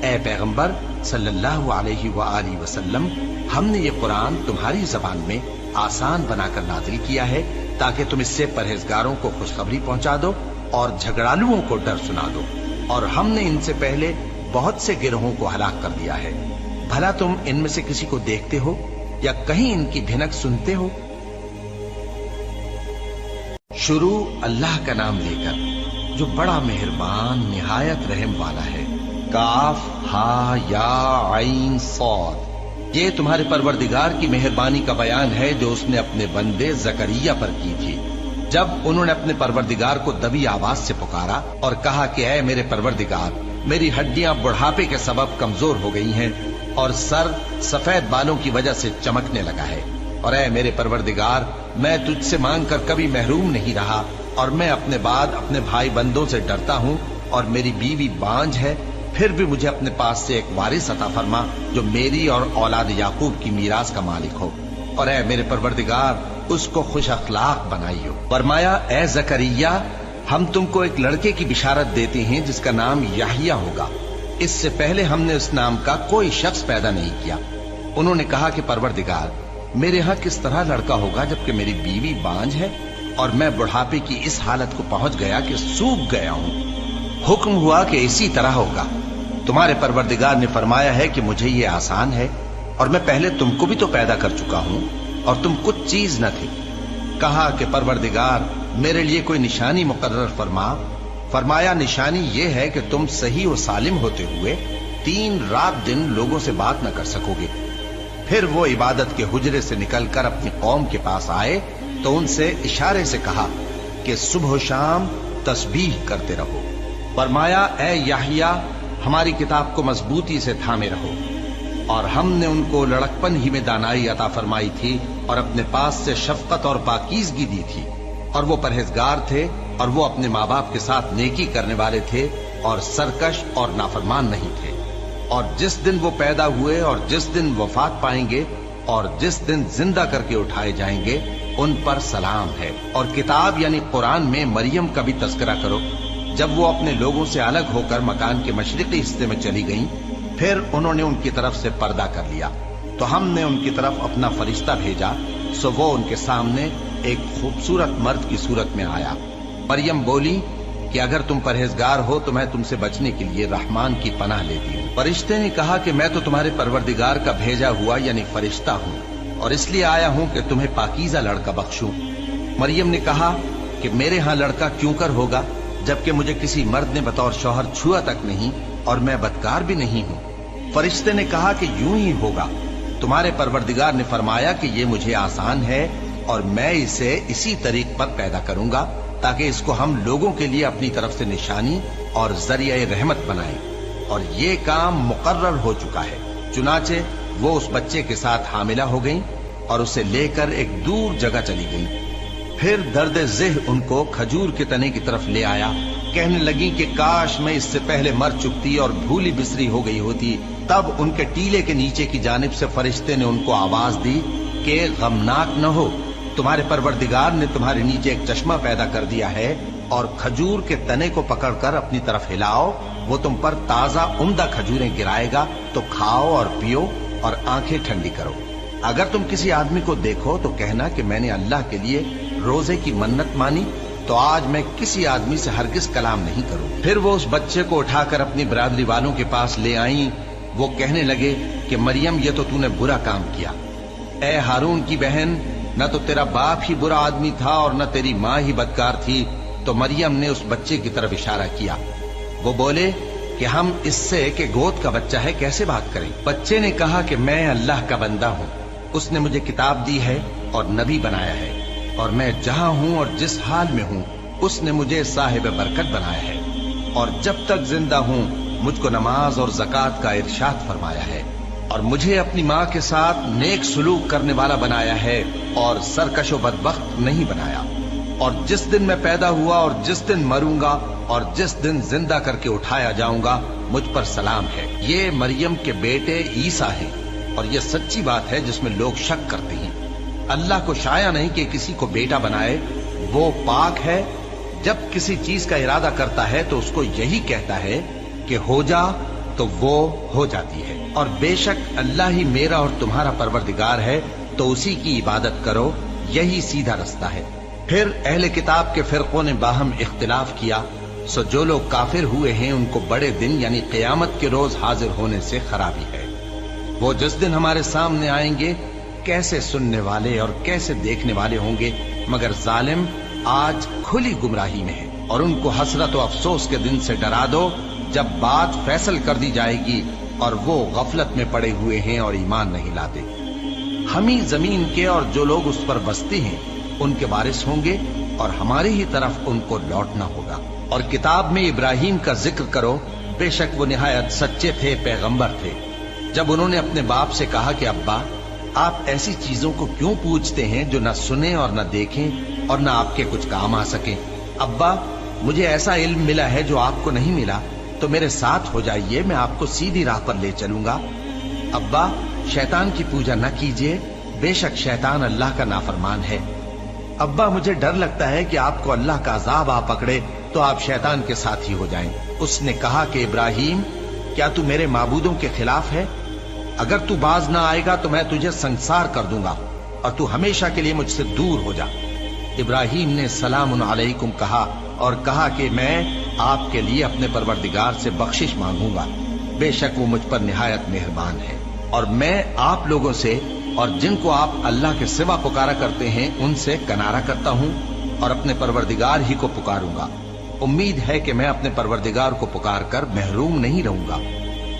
A: ए पैगंबर सल्लल्लाहु अलैहि वआलिहि वसल्लम, हमने ये कुरान तुम्हारी जबान में आसान बनाकर नाजिल किया है ताकि तुम इससे परहेजगारों को खुशखबरी पहुंचा दो और झगड़ालुओं को डर सुना दो। और हमने इनसे पहले बहुत से गिरोहों को हलाक कर दिया है। भला तुम इनमें से किसी को देखते हो या कहीं इनकी भिनक सुनते हो? शुरू अल्लाह का नाम लेकर जो बड़ा मेहरबान निहायत रहम वाला है। काफ हा या आइन सौद, ये तुम्हारे परवरदिगार की मेहरबानी का बयान है जो उसने अपने बंदे जकरिया पर की थी जब उन्होंने अपने परवरदिगार को दबी आवाज से पुकारा और कहा कि ऐ मेरे परवरदिगार, मेरी हड्डियां बुढ़ापे के सबब कमजोर हो गई हैं और सर सफेद बालों की वजह से चमकने लगा है। और ऐ मेरे परवरदिगार, मैं तुझसे मांग कर कभी महरूम नहीं रहा और मैं अपने बाद अपने भाई बंदों से डरता हूँ और मेरी बीवी बांझ है। फिर भी मुझे अपने पास से एक वारिस अता फरमा जो मेरी और औलाद याकूब की मीरास का मालिक हो। और ऐ मेरे परवरदिगार, उसको खुश अखलाक बनाइयो। फरमाया, ऐ जकरिया, हम तुमको एक लड़के की बिशारत देते हैं जिसका नाम याहिया होगा। इससे पहले हमने उस नाम का कोई शख्स पैदा नहीं किया। उन्होंने कहा कि परवरदिगार, मेरे यहाँ किस तरह लड़का होगा जबकि मेरी बीवी बांझ है और मैं बुढ़ापे की इस हालत को पहुंच गया कि सूख गया हूँ। हुक्म हुआ कि इसी तरह होगा। तुम्हारे परवरदिगार ने फरमाया है कि मुझे ये आसान है और मैं पहले तुमको भी तो पैदा कर चुका हूँ और तुम कुछ चीज न थे। कहा कि परवरदिगार, मेरे लिए कोई निशानी मुकर्रर फरमा। फरमाया, निशानी ये है कि तुम सही व सालिम होते हुए 3 रात दिन लोगों से बात न कर सकोगे। फिर वो इबादत के हुजरे से निकलकर अपनी कौम के पास आए तो उनसे इशारे से कहा कि सुबह शाम तस्बीह करते रहो। फरमाया, ऐ याहिया, हमारी किताब को मजबूती से थामे रहो। और हमने उनको लड़कपन ही में दानाई अता फरमाई थी और अपने पास से शफकत और पाकीज़गी दी थी। और वो परहेजगार थे और वो अपने माँ बाप के साथ नेकी करने वाले थे और सरकश और नाफरमान नहीं थे। और जिस दिन वो पैदा हुए और जिस दिन वफात पाएंगे और जिस दिन जिंदा करके उठाए जाएंगे, उन पर सलाम है। और किताब यानी कुरान में मरियम का भी तस्करा करो। जब वो अपने लोगों से अलग होकर मकान के मशरिकी हिस्से में चली गईं, फिर उन्होंने उनकी तरफ से पर्दा कर लिया तो हमने उनकी तरफ अपना फरिश्ता भेजा। सो वो उनके सामने एक खूबसूरत मर्द की सूरत में आया। मरियम बोली कि अगर तुम परहेजगार हो तो मैं तुमसे बचने के लिए रहमान की पनाह लेती हूँ। फरिश्ते ने कहा कि मैं तो तुम्हारे परवरदिगार का भेजा हुआ यानी फरिश्ता हूँ और इसलिए आया हूँ कि तुम्हें पाकीज़ा लड़का बख्शूं। मरियम ने कहा कि मेरे यहाँ लड़का क्यों कर होगा जबकि मुझे किसी मर्द ने बतौर शौहर छुआ तक नहीं और मैं बदकार भी नहीं हूँ। फरिश्ते ने कहा कि यूं ही होगा। तुम्हारे परवरदिगार ने फरमाया कि ये मुझे आसान है और मैं इसे इसी तरीक पर पैदा करूंगा ताकि इसको हम लोगों के लिए अपनी तरफ से निशानी और जरिए रहमत बनाएं। और ये काम मुकर्रर हो चुका है। चुनाचे वो उस बच्चे के साथ हामिला हो गईं और उसे लेकर एक दूर जगह चली गईं। फिर दर्द ज़ेह उनको खजूर के तने की तरफ ले आया। कहने लगी कि काश मैं इससे पहले मर चुकती और भूली बिसरी हो गई होती। तब उनके टीले के नीचे की जानिब से फरिश्ते ने उनको आवाज दी कि गमनाक न हो, तुम्हारे परवरदिगार ने तुम्हारे नीचे एक चश्मा पैदा कर दिया है اور کھجور کے تنے کو پکڑ کر اپنی طرف ہلاؤ، وہ تم پر تازہ عمدہ کھجوریں گرائے گا، تو کھاؤ اور پیو اور آنکھیں ٹھنڈی کرو۔ اگر تم کسی آدمی کو دیکھو تو کہنا کہ میں نے اللہ کے لیے روزے کی منت مانی، تو آج میں کسی آدمی سے ہرگز کلام نہیں کروں۔ پھر وہ اس بچے کو اٹھا کر اپنی برادری والوں کے پاس لے آئیں۔ وہ کہنے لگے کہ مریم، یہ تو نے برا کام کیا۔ اے ہارون کی بہن، نہ تو تیرا باپ ہی برا آدمی تھا اور نہ تیری ماں ہی بدکار تھی۔ تو مریم نے اس بچے کی طرف اشارہ کیا۔ وہ بولے کہ ہم اس سے کہ گود کا بچہ ہے کیسے بات کریں؟ بچے نے کہا کہ میں اللہ کا بندہ ہوں، اس نے مجھے کتاب دی ہے اور نبی بنایا ہے، اور میں جہاں ہوں اور جس حال میں ہوں اس نے مجھے صاحب برکت بنایا ہے، اور جب تک زندہ ہوں مجھ کو نماز اور زکوٰۃ کا ارشاد فرمایا ہے، اور مجھے اپنی ماں کے ساتھ نیک سلوک کرنے والا بنایا ہے اور سرکش و بدبخت نہیں بنایا، اور جس دن میں پیدا ہوا اور جس دن مروں گا اور جس دن زندہ کر کے اٹھایا جاؤں گا مجھ پر سلام ہے۔ یہ مریم کے بیٹے عیسیٰ ہیں، اور یہ سچی بات ہے جس میں لوگ شک کرتے ہیں۔ اللہ کو شایع نہیں کہ کسی کو بیٹا بنائے، وہ پاک ہے۔ جب کسی چیز کا ارادہ کرتا ہے تو اس کو یہی کہتا ہے کہ ہو جا، تو وہ ہو جاتی ہے۔ اور بے شک اللہ ہی میرا اور تمہارا پروردگار ہے، تو اسی کی عبادت کرو، یہی سیدھا رستہ ہے۔ پھر اہل کتاب کے فرقوں نے باہم اختلاف کیا، سو جو لوگ کافر ہوئے ہیں ان کو بڑے دن یعنی قیامت کے روز حاضر ہونے سے خرابی ہے۔ وہ جس دن ہمارے سامنے آئیں گے کیسے سننے والے اور کیسے دیکھنے والے ہوں گے، مگر ظالم آج کھلی گمراہی میں ہے۔ اور ان کو حسرت و افسوس کے دن سے ڈرا دو جب بات فیصل کر دی جائے گی اور وہ غفلت میں پڑے ہوئے ہیں اور ایمان نہیں لاتے۔ ہم ہی زمین کے اور جو لوگ اس پر بستے ہیں ان کے وارث ہوں گے، اور ہماری ہی طرف ان کو لوٹنا ہوگا۔ اور کتاب میں ابراہیم کا ذکر کرو، بے شک وہ نہایت سچے تھے، پیغمبر تھے۔ جب انہوں نے اپنے باپ سے کہا کہ ابا، آپ ایسی چیزوں کو کیوں پوچھتے ہیں جو نہ سنیں اور نہ دیکھیں اور نہ آپ کے کچھ کام آ سکیں؟ ابا، مجھے ایسا علم ملا ہے جو آپ کو نہیں ملا، تو میرے ساتھ ہو جائیے، میں آپ کو سیدھی راہ پر لے چلوں گا۔ ابا، شیطان کی پوجا نہ کیجیے، بے شک شیطان اللہ کا نافرمان ہے۔ ابا، مجھے ڈر لگتا ہے کہ آپ کو اللہ کا عذاب آ پکڑے تو آپ شیطان کے ساتھ ہی ہو جائیں۔ اس نے کہا کہ ابراہیم، کیا تو میرے معبودوں کے خلاف ہے؟ اگر تو باز نہ آئے گا تو میں تجھے سنسار کر دوں گا، اور تو ہمیشہ کے لیے مجھ سے دور ہو جا۔ ابراہیم نے سلام علیکم کہا اور کہا کہ میں آپ کے لیے اپنے پروردگار سے بخشش مانگوں گا، بے شک وہ مجھ پر نہایت مہربان ہے۔ اور میں آپ لوگوں سے اور جن کو آپ اللہ کے سوا پکارا کرتے ہیں ان سے کنارہ کرتا ہوں اور اپنے پروردگار ہی کو پکاروں گا۔ امید ہے کہ میں اپنے پروردگار کو پکار کر محروم نہیں رہوں گا۔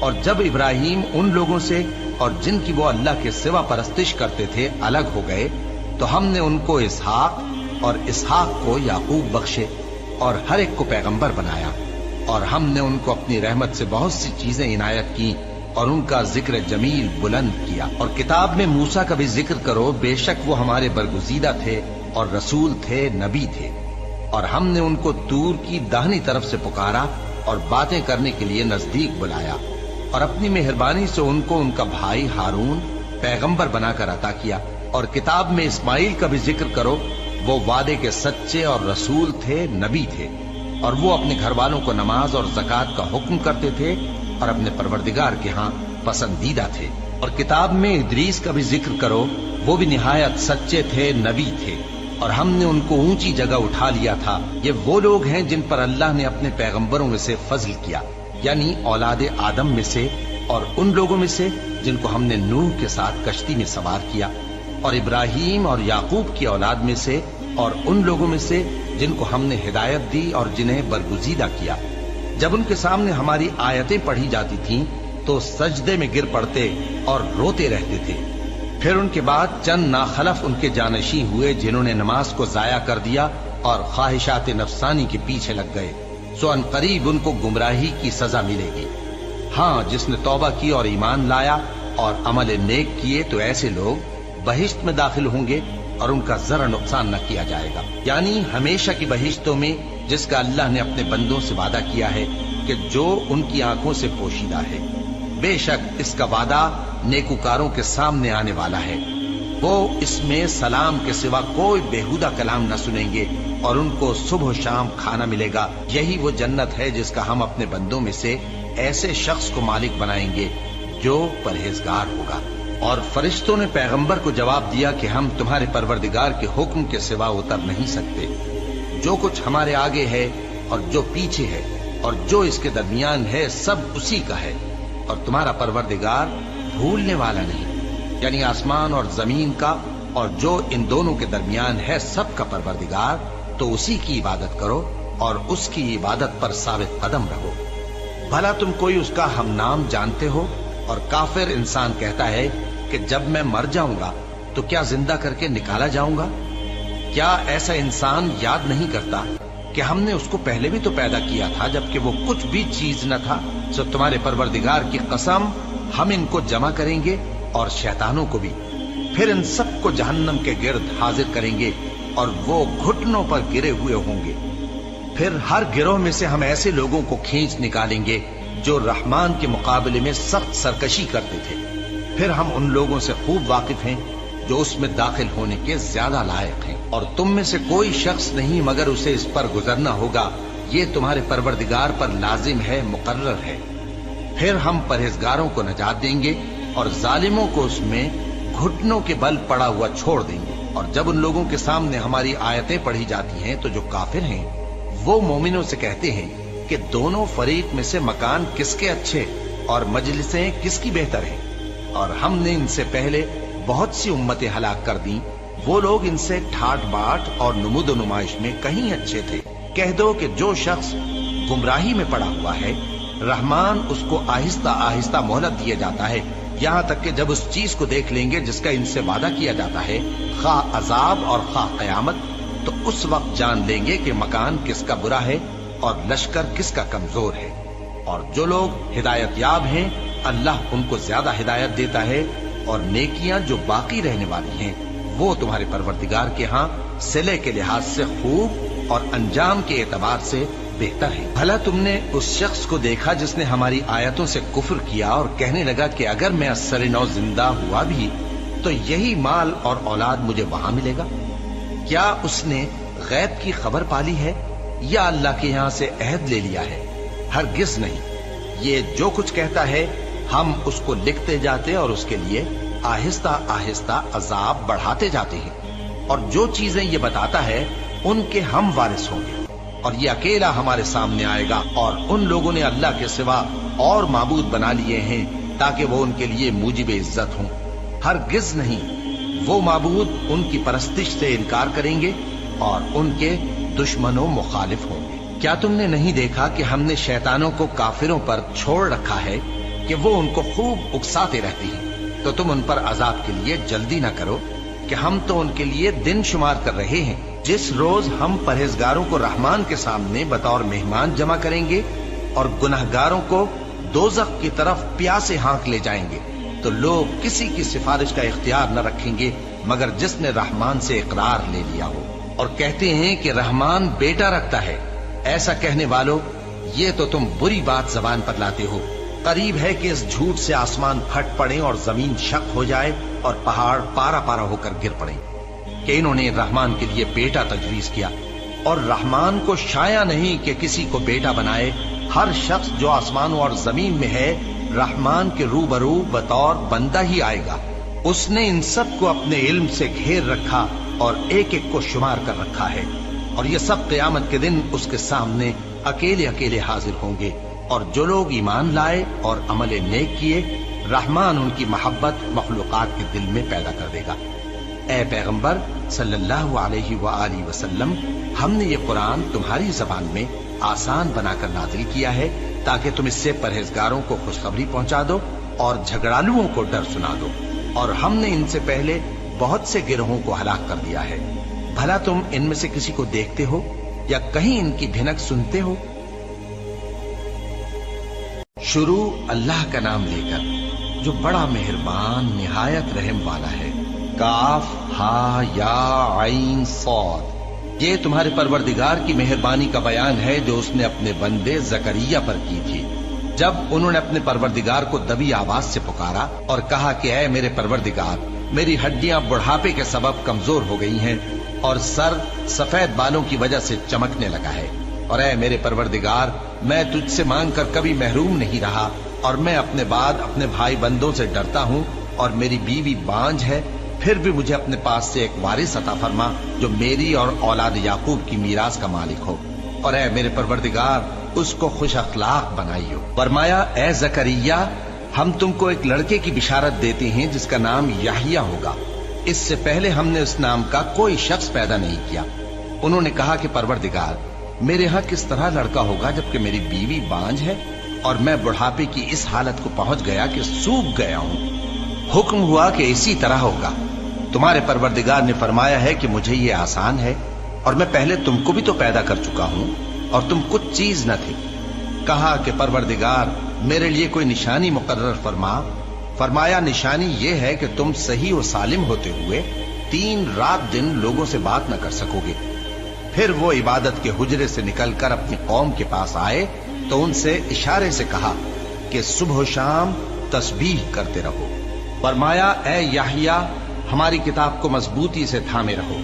A: اور جب ابراہیم ان لوگوں سے اور جن کی وہ اللہ کے سوا پرستش کرتے تھے الگ ہو گئے، تو ہم نے ان کو اسحاق اور اسحاق کو یعقوب بخشے اور ہر ایک کو پیغمبر بنایا، اور ہم نے ان کو اپنی رحمت سے بہت سی چیزیں عنایت کی اور ان کا ذکر جمیل بلند کیا۔ اور کتاب میں موسیٰ کا بھی ذکر کرو، بے شک وہ ہمارے برگزیدہ تھے اور رسول تھے، نبی تھے، اور ہم نے ان کو طور کی داہنی طرف سے پکارا اور باتیں کرنے کے لیے نزدیک بلایا، اور اپنی مہربانی سے ان کو ان کا بھائی ہارون پیغمبر بنا کر عطا کیا۔ اور کتاب میں اسماعیل کا بھی ذکر کرو، وہ وعدے کے سچے اور رسول تھے، نبی تھے، اور وہ اپنے گھر والوں کو نماز اور زکوٰۃ کا حکم کرتے تھے اور اپنے پروردگار کے ہاں پسندیدہ تھے۔ اور کتاب میں ادریس کا بھی ذکر کرو، وہ بھی نہایت سچے تھے، نبی تھے، اور ہم نے ان کو اونچی جگہ اٹھا لیا تھا۔ یہ وہ لوگ ہیں جن پر اللہ نے اپنے پیغمبروں میں سے فضل کیا، یعنی اولاد آدم میں سے، اور ان لوگوں میں سے جن کو ہم نے نوح کے ساتھ کشتی میں سوار کیا، اور ابراہیم اور یعقوب کی اولاد میں سے، اور ان لوگوں میں سے جن کو ہم نے ہدایت دی اور جنہیں برگزیدہ کیا۔ جب ان کے سامنے ہماری آیتیں پڑھی جاتی تھیں تو سجدے میں گر پڑتے اور روتے رہتے تھے۔ پھر ان کے بعد چند ناخلف ان کے جانشین ہوئے جنہوں نے نماز کو ضائع کر دیا اور خواہشات نفسانی کے پیچھے لگ گئے، سو ان قریب ان کو گمراہی کی سزا ملے گی۔ ہاں، جس نے توبہ کی اور ایمان لایا اور عمل نیک کیے تو ایسے لوگ بہشت میں داخل ہوں گے اور ان کا ذرا نقصان نہ کیا جائے گا، یعنی ہمیشہ کی بہشتوں میں جس کا اللہ نے اپنے بندوں سے وعدہ کیا ہے کہ جو ان کی آنکھوں سے پوشیدہ ہے۔ بے شک اس کا وعدہ نیکوکاروں کے سامنے آنے والا ہے۔ वो इसमें सलाम के सिवा कोई बेहुदा कलाम न सुनेंगे और उनको सुबह शाम खाना मिलेगा। यही वो जन्नत है जिसका हम अपने बंदों में से ऐसे शख्स को मालिक बनाएंगे जो परहेजगार होगा। और फरिश्तों ने पैगंबर को जवाब दिया कि हम तुम्हारे परवरदिगार के हुक्म के सिवा उतर नहीं सकते। जो कुछ हमारे आगे है और जो पीछे है और जो इसके दरमियान है सब उसी का है, और तुम्हारा परवरदिगार भूलने वाला नहीं। यानी आसमान और जमीन का और जो इन दोनों के दरमियान है सब का परवरदिगार, तो उसी की इबादत करो और उसकी इबादत पर साबित कदम रहो। भला तुम कोई उसका हम नाम जानते हो? और काफिर इंसान कहता है कि जब मैं मर जाऊंगा तो क्या जिंदा करके निकाला जाऊंगा? क्या ऐसा इंसान याद नहीं करता कि हमने उसको पहले भी तो पैदा किया था जबकि वो कुछ भी चीज न था। सो तुम्हारे परवरदिगार की कसम, हम इनको जमा करेंगे और शैतानों को भी, फिर इन सबको जहन्नम के गिर्द हाजिर करेंगे और वो घुटनों पर गिरे हुए होंगे। फिर हर गिरोह में से हम ऐसे लोगों को खींच निकालेंगे जो रहमान के मुकाबले में सख्त सरकशी करते थे। फिर हम उन लोगों से खूब वाकिफ हैं जो उसमें दाखिल होने के ज्यादा लायक हैं, और तुम में से कोई शख्स नहीं मगर उसे इस पर गुजरना होगा। ये तुम्हारे परवरदिगार पर लाजिम है, मुकर्रर है। फिर हम परहेजगारों को नजात देंगे और जालिमों को उसमें घुटनों के बल पड़ा हुआ छोड़ देंगे। और जब उन लोगों के सामने हमारी आयतें पढ़ी जाती हैं तो जो काफिर हैं वो मोमिनों से कहते हैं कि दोनों फरीक में से मकान किसके अच्छे और मजलिसें किसकी बेहतर हैं। और हमने इनसे पहले बहुत सी उम्मतें हलाक कर दी, वो लोग इनसे ठाट बाट और नुमुद नुमाइश में कहीं अच्छे थे। कह दो कि जो शख्स गुमराही में पड़ा हुआ है, रहमान उसको आहिस्ता आहिस्ता मोहलत दिया जाता है, यहाँ तक कि जब उस चीज को देख लेंगे जिसका इनसे वादा किया जाता है, खा अजाब और खा कयामत, तो उस वक्त जान लेंगे कि मकान किसका बुरा है और लश्कर किसका कमजोर है। और जो लोग हिदायत याब हैं, अल्लाह उनको ज्यादा हिदायत देता है, और नेकियां जो बाकी रहने वाली हैं वो तुम्हारे परवरदिगार के यहाँ सिले के लिहाज से खूब और अंजाम के एतबार से बेहतर है। भला तुमने उस शख्स को देखा जिसने हमारी आयतों से कुफ्र किया और कहने लगा कि अगर मैं अस्सर नौ जिंदा हुआ भी तो यही माल और औलाद मुझे वहां मिलेगा? क्या उसने गैब की खबर पाली है या अल्लाह के यहाँ से अहद ले लिया है? हरगिज नहीं। ये जो कुछ कहता है हम उसको लिखते जाते और उसके लिए आहिस्ता आहिस्ता अजाब बढ़ाते जाते हैं। और जो चीजें ये बताता है उनके हम वारिस होंगे, और ये अकेला हमारे सामने आएगा। और उन लोगों ने अल्लाह के सिवा और माबूद बना लिए हैं ताकि वो उनके लिए मूजिब इज्जत हों। हरगिज नहीं, वो माबूद उनकी परस्तिश से इनकार करेंगे और उनके दुश्मनों मुखालिफ होंगे। क्या तुमने नहीं देखा कि हमने शैतानों को काफिरों पर छोड़ रखा है कि वो उनको खूब उकसाते रहती हैं? तो तुम उन पर अजाब के लिए जल्दी ना करो कि हम तो उनके लिए दिन शुमार कर रहे हैं। जिस रोज हम परहेजगारों को रहमान के सामने बतौर मेहमान जमा करेंगे और गुनहगारों को दोज़ख की तरफ प्यासे हाँक ले जाएंगे, तो लोग किसी की सिफारिश का इख्तियार न रखेंगे मगर जिसने रहमान से इकरार ले लिया हो। और कहते हैं कि रहमान बेटा रखता है। ऐसा कहने वालों, ये तो तुम बुरी बात जबान पर लाते हो। करीब है कि इस झूठ से आसमान फट पड़े और जमीन शक हो जाए और पहाड़ पारा पारा होकर गिर पड़े कि इन्होंने रहमान के लिए बेटा तजवीज किया। और रहमान को शाया नहीं कि किसी को बेटा बनाए। हर शख्स जो आसमानों और जमीन में है रहमान के रूबरू बतौर बंदा ही आएगा। उसने इन सब को अपने इल्म से घेर रखा और एक एक को शुमार कर रखा है। और ये सब क़यामत के दिन उसके सामने अकेले अकेले हाजिर होंगे। और जो लोग ईमान लाए और अमल नेक किए, रहमान उनकी मोहब्बत मखलूकात के दिल में पैदा कर देगा। ए पैगंबर सल्लल्लाहु अलैहि वसल्लम, हमने ये कुरान तुम्हारी जबान में आसान बनाकर नाजिल किया है ताकि तुम इससे परहेजगारों को खुशखबरी पहुंचा दो और झगड़ालुओं को डर सुना दो। और हमने इनसे पहले बहुत से गिरोहों को हलाक कर दिया है। भला तुम इनमें से किसी को देखते हो या कहीं इनकी भिनक सुनते हो? शुरू अल्लाह का नाम लेकर जो बड़ा मेहरबान निहायत रहम वाला है। काफ हा या आइन सौद, ये तुम्हारे परवरदिगार की मेहरबानी का बयान है जो उसने अपने बंदे जकरिया पर की थी। जब उन्होंने अपने परवरदिगार को दबी आवाज से पुकारा और कहा कि ऐ मेरे परवरदिगार, मेरी हड्डियां बुढ़ापे के सबब कमजोर हो गई हैं और सर सफेद बालों की वजह से चमकने लगा है। और ऐ मेरे परवरदिगार, मैं तुझसे मांग कर कभी महरूम नहीं रहा और मैं अपने बाद अपने भाई बंदों से डरता हूँ और मेरी बीवी बांझ है, फिर भी मुझे अपने पास से एक वारिस अता फरमा जो मेरी और औलाद याकूब की मीरास का मालिक हो। और ऐ मेरे परवरदिगार, उसको खुश अखलाक बनाइयो। फरमाया, ऐ जकरिया, हम तुमको एक लड़के की बिशारत देते हैं जिसका नाम याहिया होगा। इससे पहले हमने उस नाम का कोई शख्स पैदा नहीं किया। उन्होंने कहा कि परवरदिगार, मेरे यहाँ किस तरह लड़का होगा जबकि मेरी बीवी बांझ है और मैं बुढ़ापे की इस हालत को पहुंच गया कि सूख गया हूँ। हुक्म हुआ कि इसी तरह होगा। तुम्हारे परवरदिगार ने फरमाया है कि मुझे ये आसान है और मैं पहले तुमको भी तो पैदा कर चुका हूँ और तुम कुछ चीज न थे। कहा कि परवरदिगार, मेरे लिए कोई निशानी मुकर्रर फरमा। फरमाया, निशानी ये है कि तुम सही और सालिम होते हुए 3 रात दिन लोगों से बात न कर सकोगे। फिर वो इबादत के हुजरे से निकलकर अपनी कौम के पास आए तो उनसे इशारे से कहा कि सुबह शाम तस्बीह करते रहो। फरमाया, ऐ याहिया, हमारी किताब को मजबूती से थामे रहो।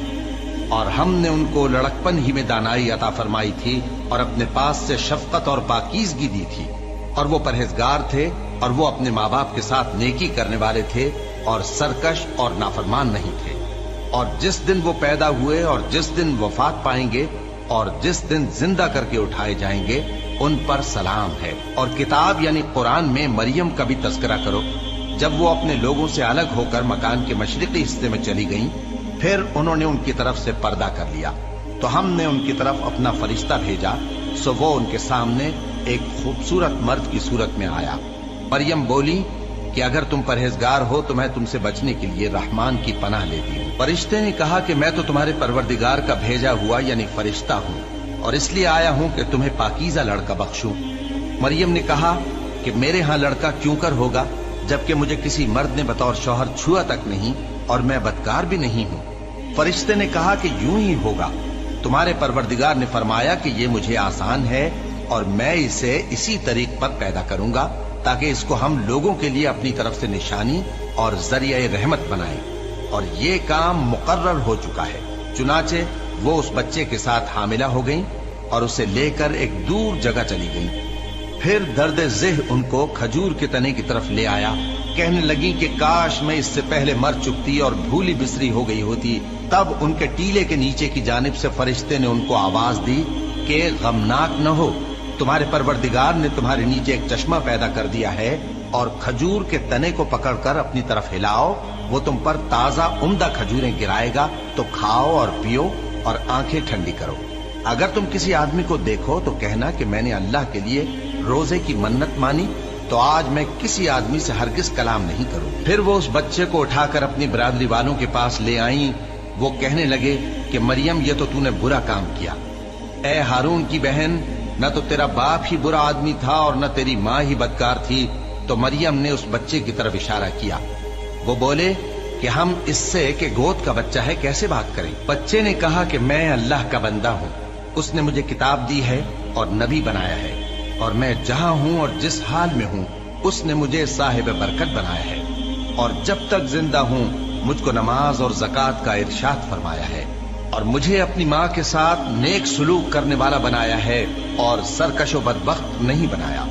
A: और हमने उनको लड़कपन ही में दानाई अता फरमाई थी और अपने पास से शफकत और पाकीज़गी दी थी। और वो परहेजगार थे और वो अपने माँ बाप के साथ नेकी करने वाले थे और सरकश और नाफरमान नहीं थे। और जिस दिन वो पैदा हुए और जिस दिन वफात पाएंगे और जिस दिन जिंदा करके उठाए जाएंगे, उन पर सलाम है। और किताब यानी कुरान में मरियम का भी तस्करा करो। जब वो अपने लोगों से अलग होकर मकान के मशरिकी हिस्से में चली गईं, फिर उन्होंने उनकी तरफ से पर्दा कर लिया तो हमने उनकी तरफ अपना फरिश्ता भेजा। सो वो उनके सामने एक खूबसूरत मर्द की सूरत में आया। मरियम बोली कि अगर तुम परहेजगार हो तो मैं तुमसे बचने के लिए रहमान की पनाह लेती हूँ। फरिश्ते ने कहा कि मैं तो तुम्हारे परवरदिगार का भेजा हुआ यानी फरिश्ता हूँ और इसलिए आया हूँ कि तुम्हें पाकीज़ा लड़का बख्शूं। मरियम ने कहा कि मेरे यहाँ लड़का क्यों कर होगा जबकि मुझे किसी मर्द ने बतौर शौहर छुआ तक नहीं और मैं बदकार भी नहीं हूँ। फरिश्ते ने कहा कि यूं ही होगा। तुम्हारे परवरदिगार ने फरमाया कि ये मुझे आसान है और मैं इसे इसी तरीक पर पैदा करूंगा ताकि इसको हम लोगों के लिए अपनी तरफ से निशानी और जरिए रहमत बनाएं। और ये काम मुकर्रर हो चुका है। चुनाचे वो उस बच्चे के साथ हामिला हो गईं और उसे लेकर एक दूर जगह चली गईं। फिर दर्द ज़ेह उनको खजूर के तने की तरफ ले आया। कहने लगी कि काश मैं इससे पहले मर चुकती और भूली बिसरी हो गई होती। तब उनके टीले के नीचे की जानिब से फरिश्ते ने उनको आवाज दी कि गमनाक न हो, तुम्हारे परवरदिगार ने तुम्हारे नीचे एक चश्मा पैदा कर दिया है और खजूर के तने को पकड़कर अपनी तरफ हिलाओ, वो तुम पर ताजा उम्दा खजूरें गिराएगा, तो खाओ और पियो और आंखें ठंडी करो। अगर तुम किसी आदमी को देखो तो कहना कि मैंने अल्लाह के लिए रोजे की मन्नत मानी, तो आज मैं किसी आदमी से हरगिज कलाम नहीं करूं। फिर वो उस बच्चे को उठाकर अपनी बरादरी वालों के पास ले आई। वो कहने लगे कि मरियम, ये तो तूने बुरा काम किया। ए हारून की बहन, न तो तेरा बाप ही बुरा आदमी था और न तेरी माँ ही बदकार थी। तो मरियम ने उस बच्चे की तरफ इशारा किया। वो बोले कि हम इससे कि गोद का बच्चा है कैसे बात करें। बच्चे ने कहा कि मैं अल्लाह का बंदा हूँ, उसने मुझे किताब दी है और नबी बनाया है और मैं जहाँ हूँ और जिस हाल में हूँ उसने मुझे साहिब बरकत बनाया है और जब तक जिंदा हूँ मुझको नमाज और ज़कात का इरशाद फरमाया है और मुझे अपनी माँ के साथ नेक सुलूक करने वाला बनाया है और सरकशो बदबख्त नहीं बनाया।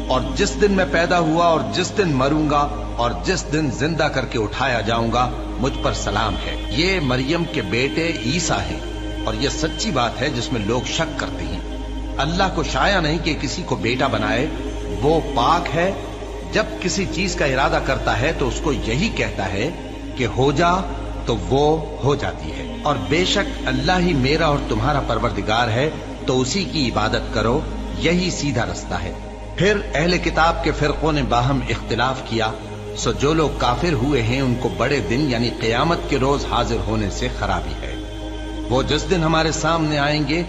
A: और जिस दिन मैं पैदा हुआ और जिस दिन मरूंगा और जिस दिन जिंदा करके उठाया जाऊंगा, मुझ पर सलाम है। ये मरियम के बेटे ईसा हैं और ये सच्ची बात है जिसमें लोग शक करते हैं। अल्लाह को शाया नहीं कि किसी को बेटा बनाए, वो पाक है। जब किसी चीज का इरादा करता है तो उसको यही कहता है कि हो जा, तो वो हो जाती है। और बेशक अल्लाह ही मेरा और तुम्हारा परवरदिगार है, तो उसी की इबादत करो, यही सीधा रास्ता है। फिर अहले किताब के फिरकों ने बाहम इख्तिलाफ किया। सो जो लोग काफिर हुए हैं उनको बड़े दिन यानी क़यामत के रोज हाजिर होने से खराबी है। वो जिस दिन हमारे सामने आएंगे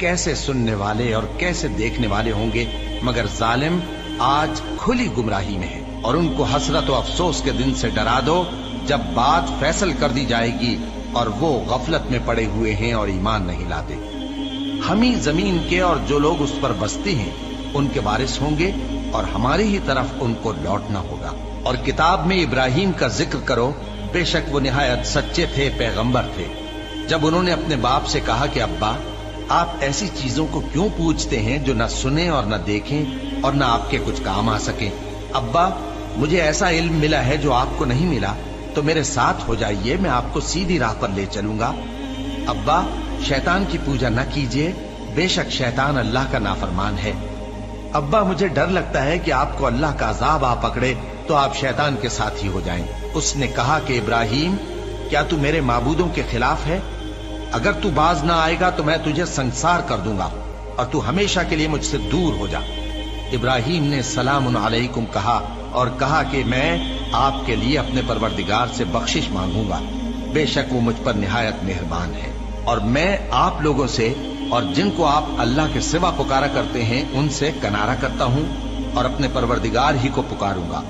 A: कैसे सुनने वाले और कैसे देखने वाले होंगे, मगर जालिम आज खुली गुमराही में है। और उनको हसरत और अफसोस के दिन से डरा दो जब बात फैसल कर दी जाएगी और वो गफलत में पड़े हुए हैं और ईमान नहीं लाते। हम ही जमीन के और जो लोग उस पर बसते हैं उनके वारिस होंगे और हमारी ही तरफ उनको लौटना होगा। और किताब में इब्राहिम का जिक्र करो बेशक वो निहायत सच्चे थे, पैगंबर थे। जब उन्होंने अपने बाप से कहा कि अब्बा, आप ऐसी चीजों को क्यों पूछते हैं जो न सुने और न देखें और न आपके कुछ काम आ सके। अब्बा, मुझे ऐसा इल्म मिला है जो आपको नहीं मिला, तो मेरे साथ हो जाइए, मैं आपको सीधी राह पर ले चलूंगा। अब्बा, शैतान की पूजा न कीजिए, बेशक शैतान अल्लाह का नाफरमान है। अब्बा, मुझे डर लगता है कि आपको अल्लाह का अजाब आ पकड़े तो आप शैतान के साथी हो जाएं। उसने कहा कि इब्राहिम, क्या तू मेरे माबूदों के खिलाफ है? अगर तू बाज ना आएगा तो मैं तुझे संसार कर दूंगा और तू हमेशा के लिए मुझसे दूर हो जा। इब्राहिम ने सलामुन अलैकुम कहा और कहा कि मैं आपके लिए अपने परवरदिगार से बख्शिश मांगूंगा, बेशक वो मुझ पर निहायत मेहरबान है। और मैं आप लोगों से और जिनको आप अल्लाह के सिवा पुकारा करते हैं उनसे कनारा करता हूं और अपने परवरदिगार ही को पुकारूंगा।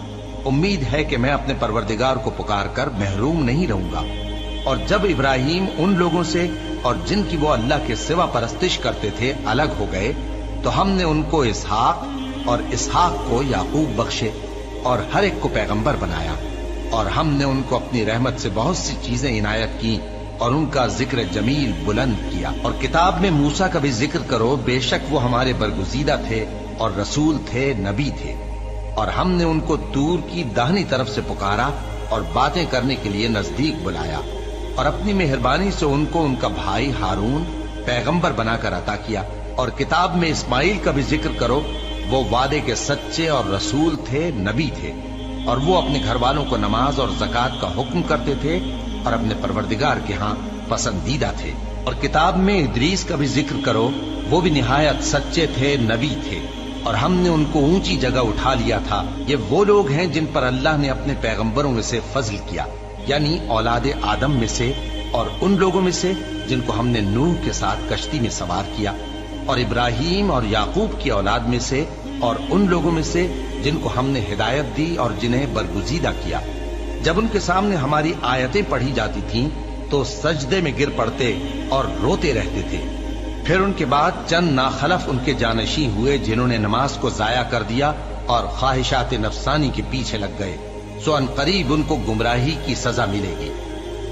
A: उम्मीद है कि मैं अपने परवरदिगार को पुकार कर महरूम नहीं रहूंगा। और जब इब्राहिम उन लोगों से और जिनकी वो अल्लाह के सिवा परस्तिश करते थे अलग हो गए, तो हमने उनको इसहाक और इसहाक को याकूब बख्शे और हर एक को पैगंबर बनाया। और हमने उनको अपनी रहमत से बहुत सी चीजें इनायत की और उनका जिक्र जमील बुलंद किया। और किताब में मूसा का भी जिक्र करो, बेशक वो हमारे बरगुजीदा थे और रसूल थे, नबी थे। और हमने उनको तूर की दाहिनी तरफ से पुकारा और बातें करने के लिए नजदीक बुलाया और अपनी मेहरबानी से उनको उनका भाई हारून पैगंबर बनाकर अता किया। और किताब में इस्माइल का भी जिक्र करो, वो वादे के सच्चे और रसूल थे, नबी थे। और वो अपने घर वालों को नमाज और ज़कात का हुक्म करते थे और अपने परवरदिगार के यहाँ पसंदीदा थे। और किताब में इदरीस का भी जिक्र करो, वो भी निहायत सच्चे थे, नबी थे और हमने उनको ऊंची जगह उठा लिया था। ये वो लोग हैं जिन पर अल्लाह ने अपने पैगंबरों में से फजल किया, यानी औलाद आदम में से और उन लोगों में से जिनको हमने नूह के साथ कश्ती में सवार किया, और इब्राहिम और याकूब की औलाद में से और उन लोगों में से जिनको हमने हिदायत दी और जिन्हें बरगुजीदा किया। जब उनके सामने हमारी आयतें पढ़ी जाती थीं तो सजदे में गिर पड़ते और रोते रहते थे। फिर उनके बाद चंद नाखलफ उनके जानशी हुए जिन्होंने नमाज को जाया कर दिया और ख्वाहिशात नफसानी के पीछे लग गए, सो अनकरीब उनको गुमराही की सजा मिलेगी।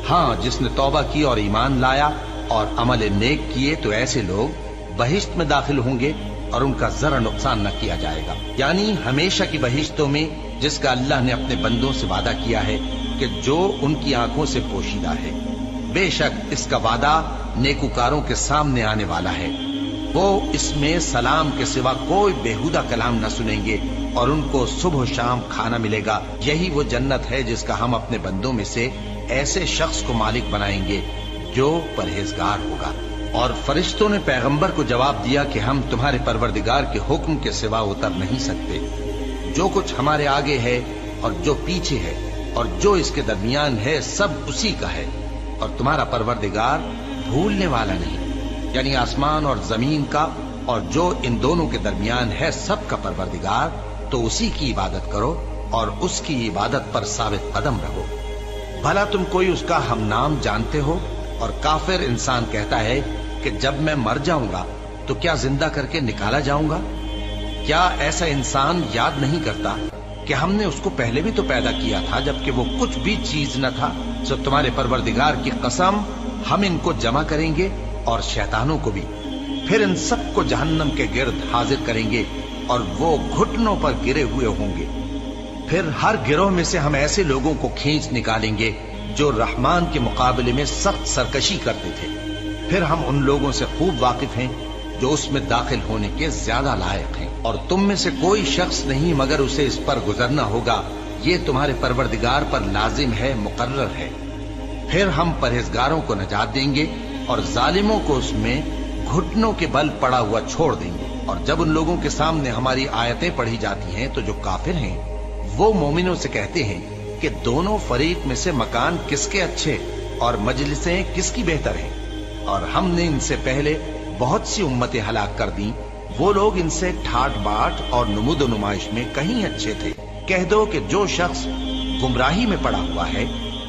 A: हाँ, जिसने तौबा की और ईमान लाया और अमल नेक किए तो ऐसे लोग बहिश्त में दाखिल होंगे और उनका जरा नुकसान न किया जाएगा, यानी हमेशा की बहिश्तों में जिसका अल्लाह ने अपने बंदों से वादा किया है कि जो उनकी आंखों से पोशीदा है। बेशक इसका वादा नेकुकारों के सामने आने वाला है। वो इसमें सलाम के सिवा कोई बेहुदा कलाम न सुनेंगे और उनको सुबह शाम खाना मिलेगा। यही वो जन्नत है जिसका हम अपने बंदों में से ऐसे शख्स को मालिक बनाएंगे जो परहेजगार होगा। और फरिश्तों ने पैगंबर को जवाब दिया कि हम तुम्हारे परवरदिगार के हुक्म के सिवा उतर नहीं सकते। जो कुछ हमारे आगे है और जो पीछे है और जो इसके दरमियान है सब उसी का है, और तुम्हारा परवरदिगार भूलने वाला नहीं, यानी आसमान और जमीन का और जो इन दोनों के दरमियान है सब का परवरदिगार। तो उसी की इबादत करो और उसकी इबादत पर साबित कदम रहो। भला तुम कोई उसका हम नाम जानते हो? और काफिर इंसान कहता है कि जब मैं मर जाऊंगा तो क्या जिंदा करके निकाला जाऊंगा? क्या ऐसा इंसान याद नहीं करता कि हमने उसको पहले भी तो पैदा किया था जबकि वो कुछ भी चीज न था? सो तुम्हारे परवरदिगार की कसम, हम इनको जमा करेंगे और शैतानों को भी, फिर इन सबको जहन्नम के गिर्द हाजिर करेंगे और वो घुटनों पर गिरे हुए होंगे। फिर हर गिरोह में से हम ऐसे लोगों को खींच निकालेंगे जो रहमान के मुकाबले में सख्त सरकशी करते थे। फिर हम उन लोगों से खूब वाकिफ हैं जो उसमें दाखिल होने के ज्यादा लायक हैं, और तुम में से कोई शख्स नहीं मगर उसे इस पर गुजरना होगा। ये तुम्हारे परवरदिगार पर लाजिम है, मुकर्रर है। फिर हम परहेजगारों को नजात देंगे और जालिमों को उसमें घुटनों के बल पड़ा हुआ छोड़ देंगे। और जब उन लोगों के सामने हमारी आयतें पढ़ी जाती हैं तो जो काफिर हैं वो मोमिनों से कहते हैं कि दोनों फरीक में से मकान किसके अच्छे और मजलिसें किसकी बेहतर हैं। और हमने इनसे पहले बहुत सी उम्मतें हलाक कर दी, वो लोग इनसे ठाट बाट और नुमुद नुमाइश में कहीं अच्छे थे। कह दो कि जो शख्स गुमराही में पड़ा हुआ है,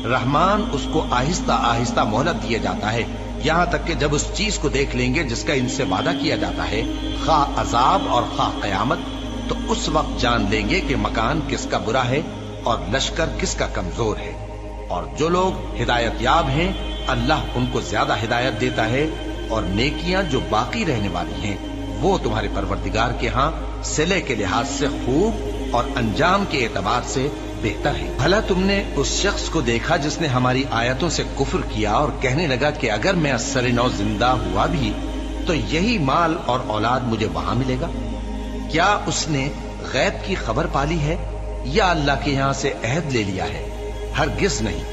A: रहमान उसको आहिस्ता आहिस्ता मोहलत दिया जाता है, यहाँ तक कि जब उस चीज को देख लेंगे जिसका इनसे वादा किया जाता है, खा अजाब और खा कयामत, तो उस वक्त जान लेंगे कि मकान किसका बुरा है और लश्कर किसका कमजोर है। اور جو لوگ ہدایت یاب ہیں اللہ ان کو زیادہ ہدایت دیتا ہے، اور نیکیاں جو باقی رہنے والی ہیں وہ تمہارے پروردگار کے ہاں صلے کے لحاظ سے خوب اور انجام کے اعتبار سے بہتر ہے۔ بھلا تم نے اس شخص کو دیکھا جس نے ہماری آیتوں سے کفر کیا اور کہنے لگا کہ اگر میں اثر نو زندہ ہوا بھی تو یہی مال اور اولاد مجھے وہاں ملے گا؟ کیا اس نے غیب کی خبر پالی ہے یا اللہ کے یہاں سے عہد لے لیا ہے؟ ہرگز نہیں،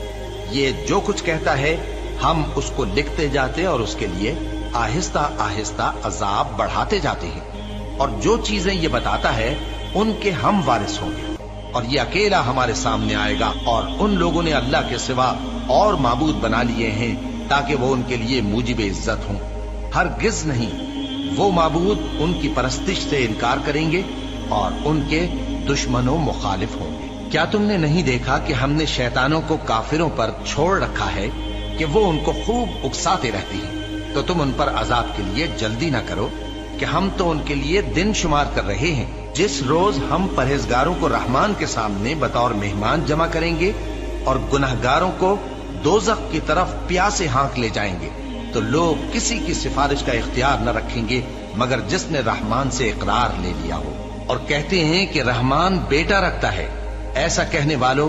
A: یہ جو کچھ کہتا ہے ہم اس کو لکھتے جاتے اور اس کے لیے آہستہ آہستہ عذاب بڑھاتے جاتے ہیں، اور جو چیزیں یہ بتاتا ہے ان کے ہم وارث ہوں گے، اور یہ اکیلا ہمارے سامنے آئے گا، اور ان لوگوں نے اللہ کے سوا اور معبود بنا لیے ہیں تاکہ وہ ان کے لیے موجب عزت ہوں۔ ہرگز نہیں، وہ معبود ان کی پرستش سے انکار کریں گے اور ان کے دشمن و مخالف ہوں گے۔ کیا تم نے نہیں دیکھا کہ ہم نے شیطانوں کو کافروں پر چھوڑ رکھا ہے کہ وہ ان کو خوب اکساتے رہتے ہیں؟ تو تم ان پر عذاب کے لیے جلدی نہ کرو کہ ہم تو ان کے لیے دن شمار کر رہے ہیں۔ جس روز ہم پرہیزگاروں کو رحمان کے سامنے بطور مہمان جمع کریں گے اور گناہگاروں کو دوزخ کی طرف پیاسے ہانک لے جائیں گے، تو لوگ کسی کی سفارش کا اختیار نہ رکھیں گے مگر جس نے رحمان سے اقرار لے لیا ہو، اور کہتے ہیں کہ رحمان بیٹا رکھتا ہے۔ ایسا کہنے والوں،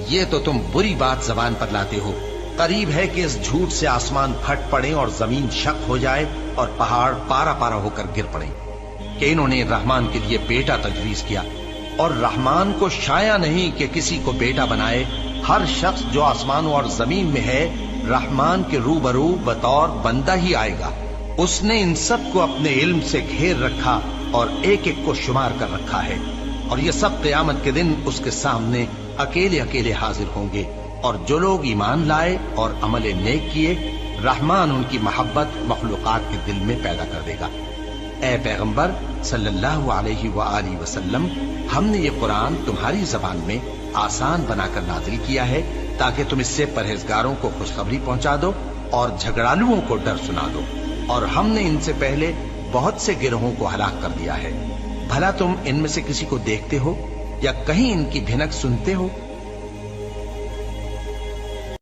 A: یہ تو تم بری بات زبان پر لاتے ہو۔ قریب ہے کہ اس جھوٹ سے آسمان پھٹ پڑے اور زمین شق ہو جائے اور پہاڑ پارا پارا ہو کر گر پڑے کہ انہوں نے رحمان کے لیے بیٹا تجویز کیا، اور رحمان کو شایع نہیں کہ کسی کو بیٹا بنائے۔ ہر شخص جو آسمانوں اور زمین میں ہے رحمان کے روبرو بطور بندہ ہی آئے گا۔ اس نے ان سب کو اپنے علم سے گھیر رکھا اور ایک ایک کو شمار کر رکھا ہے، اور یہ سب قیامت کے دن اس کے سامنے اکیلے اکیلے حاضر ہوں گے۔ اور جو لوگ ایمان لائے اور عمل نیک کیے، رحمان ان کی محبت مخلوقات کے دل میں پیدا کر دے گا۔ اے پیغمبر صلی اللہ علیہ وآلہ وسلم، ہم نے یہ قرآن تمہاری زبان میں آسان بنا کر نازل کیا ہے تاکہ تم اس سے پرہیزگاروں کو خوشخبری پہنچا دو اور جھگڑالوؤں کو ڈر سنا دو، اور ہم نے ان سے پہلے بہت سے گروہوں کو ہلاک کر دیا ہے۔ بھلا تم ان میں سے کسی کو دیکھتے ہو یا کہیں ان کی بھنک سنتے ہو؟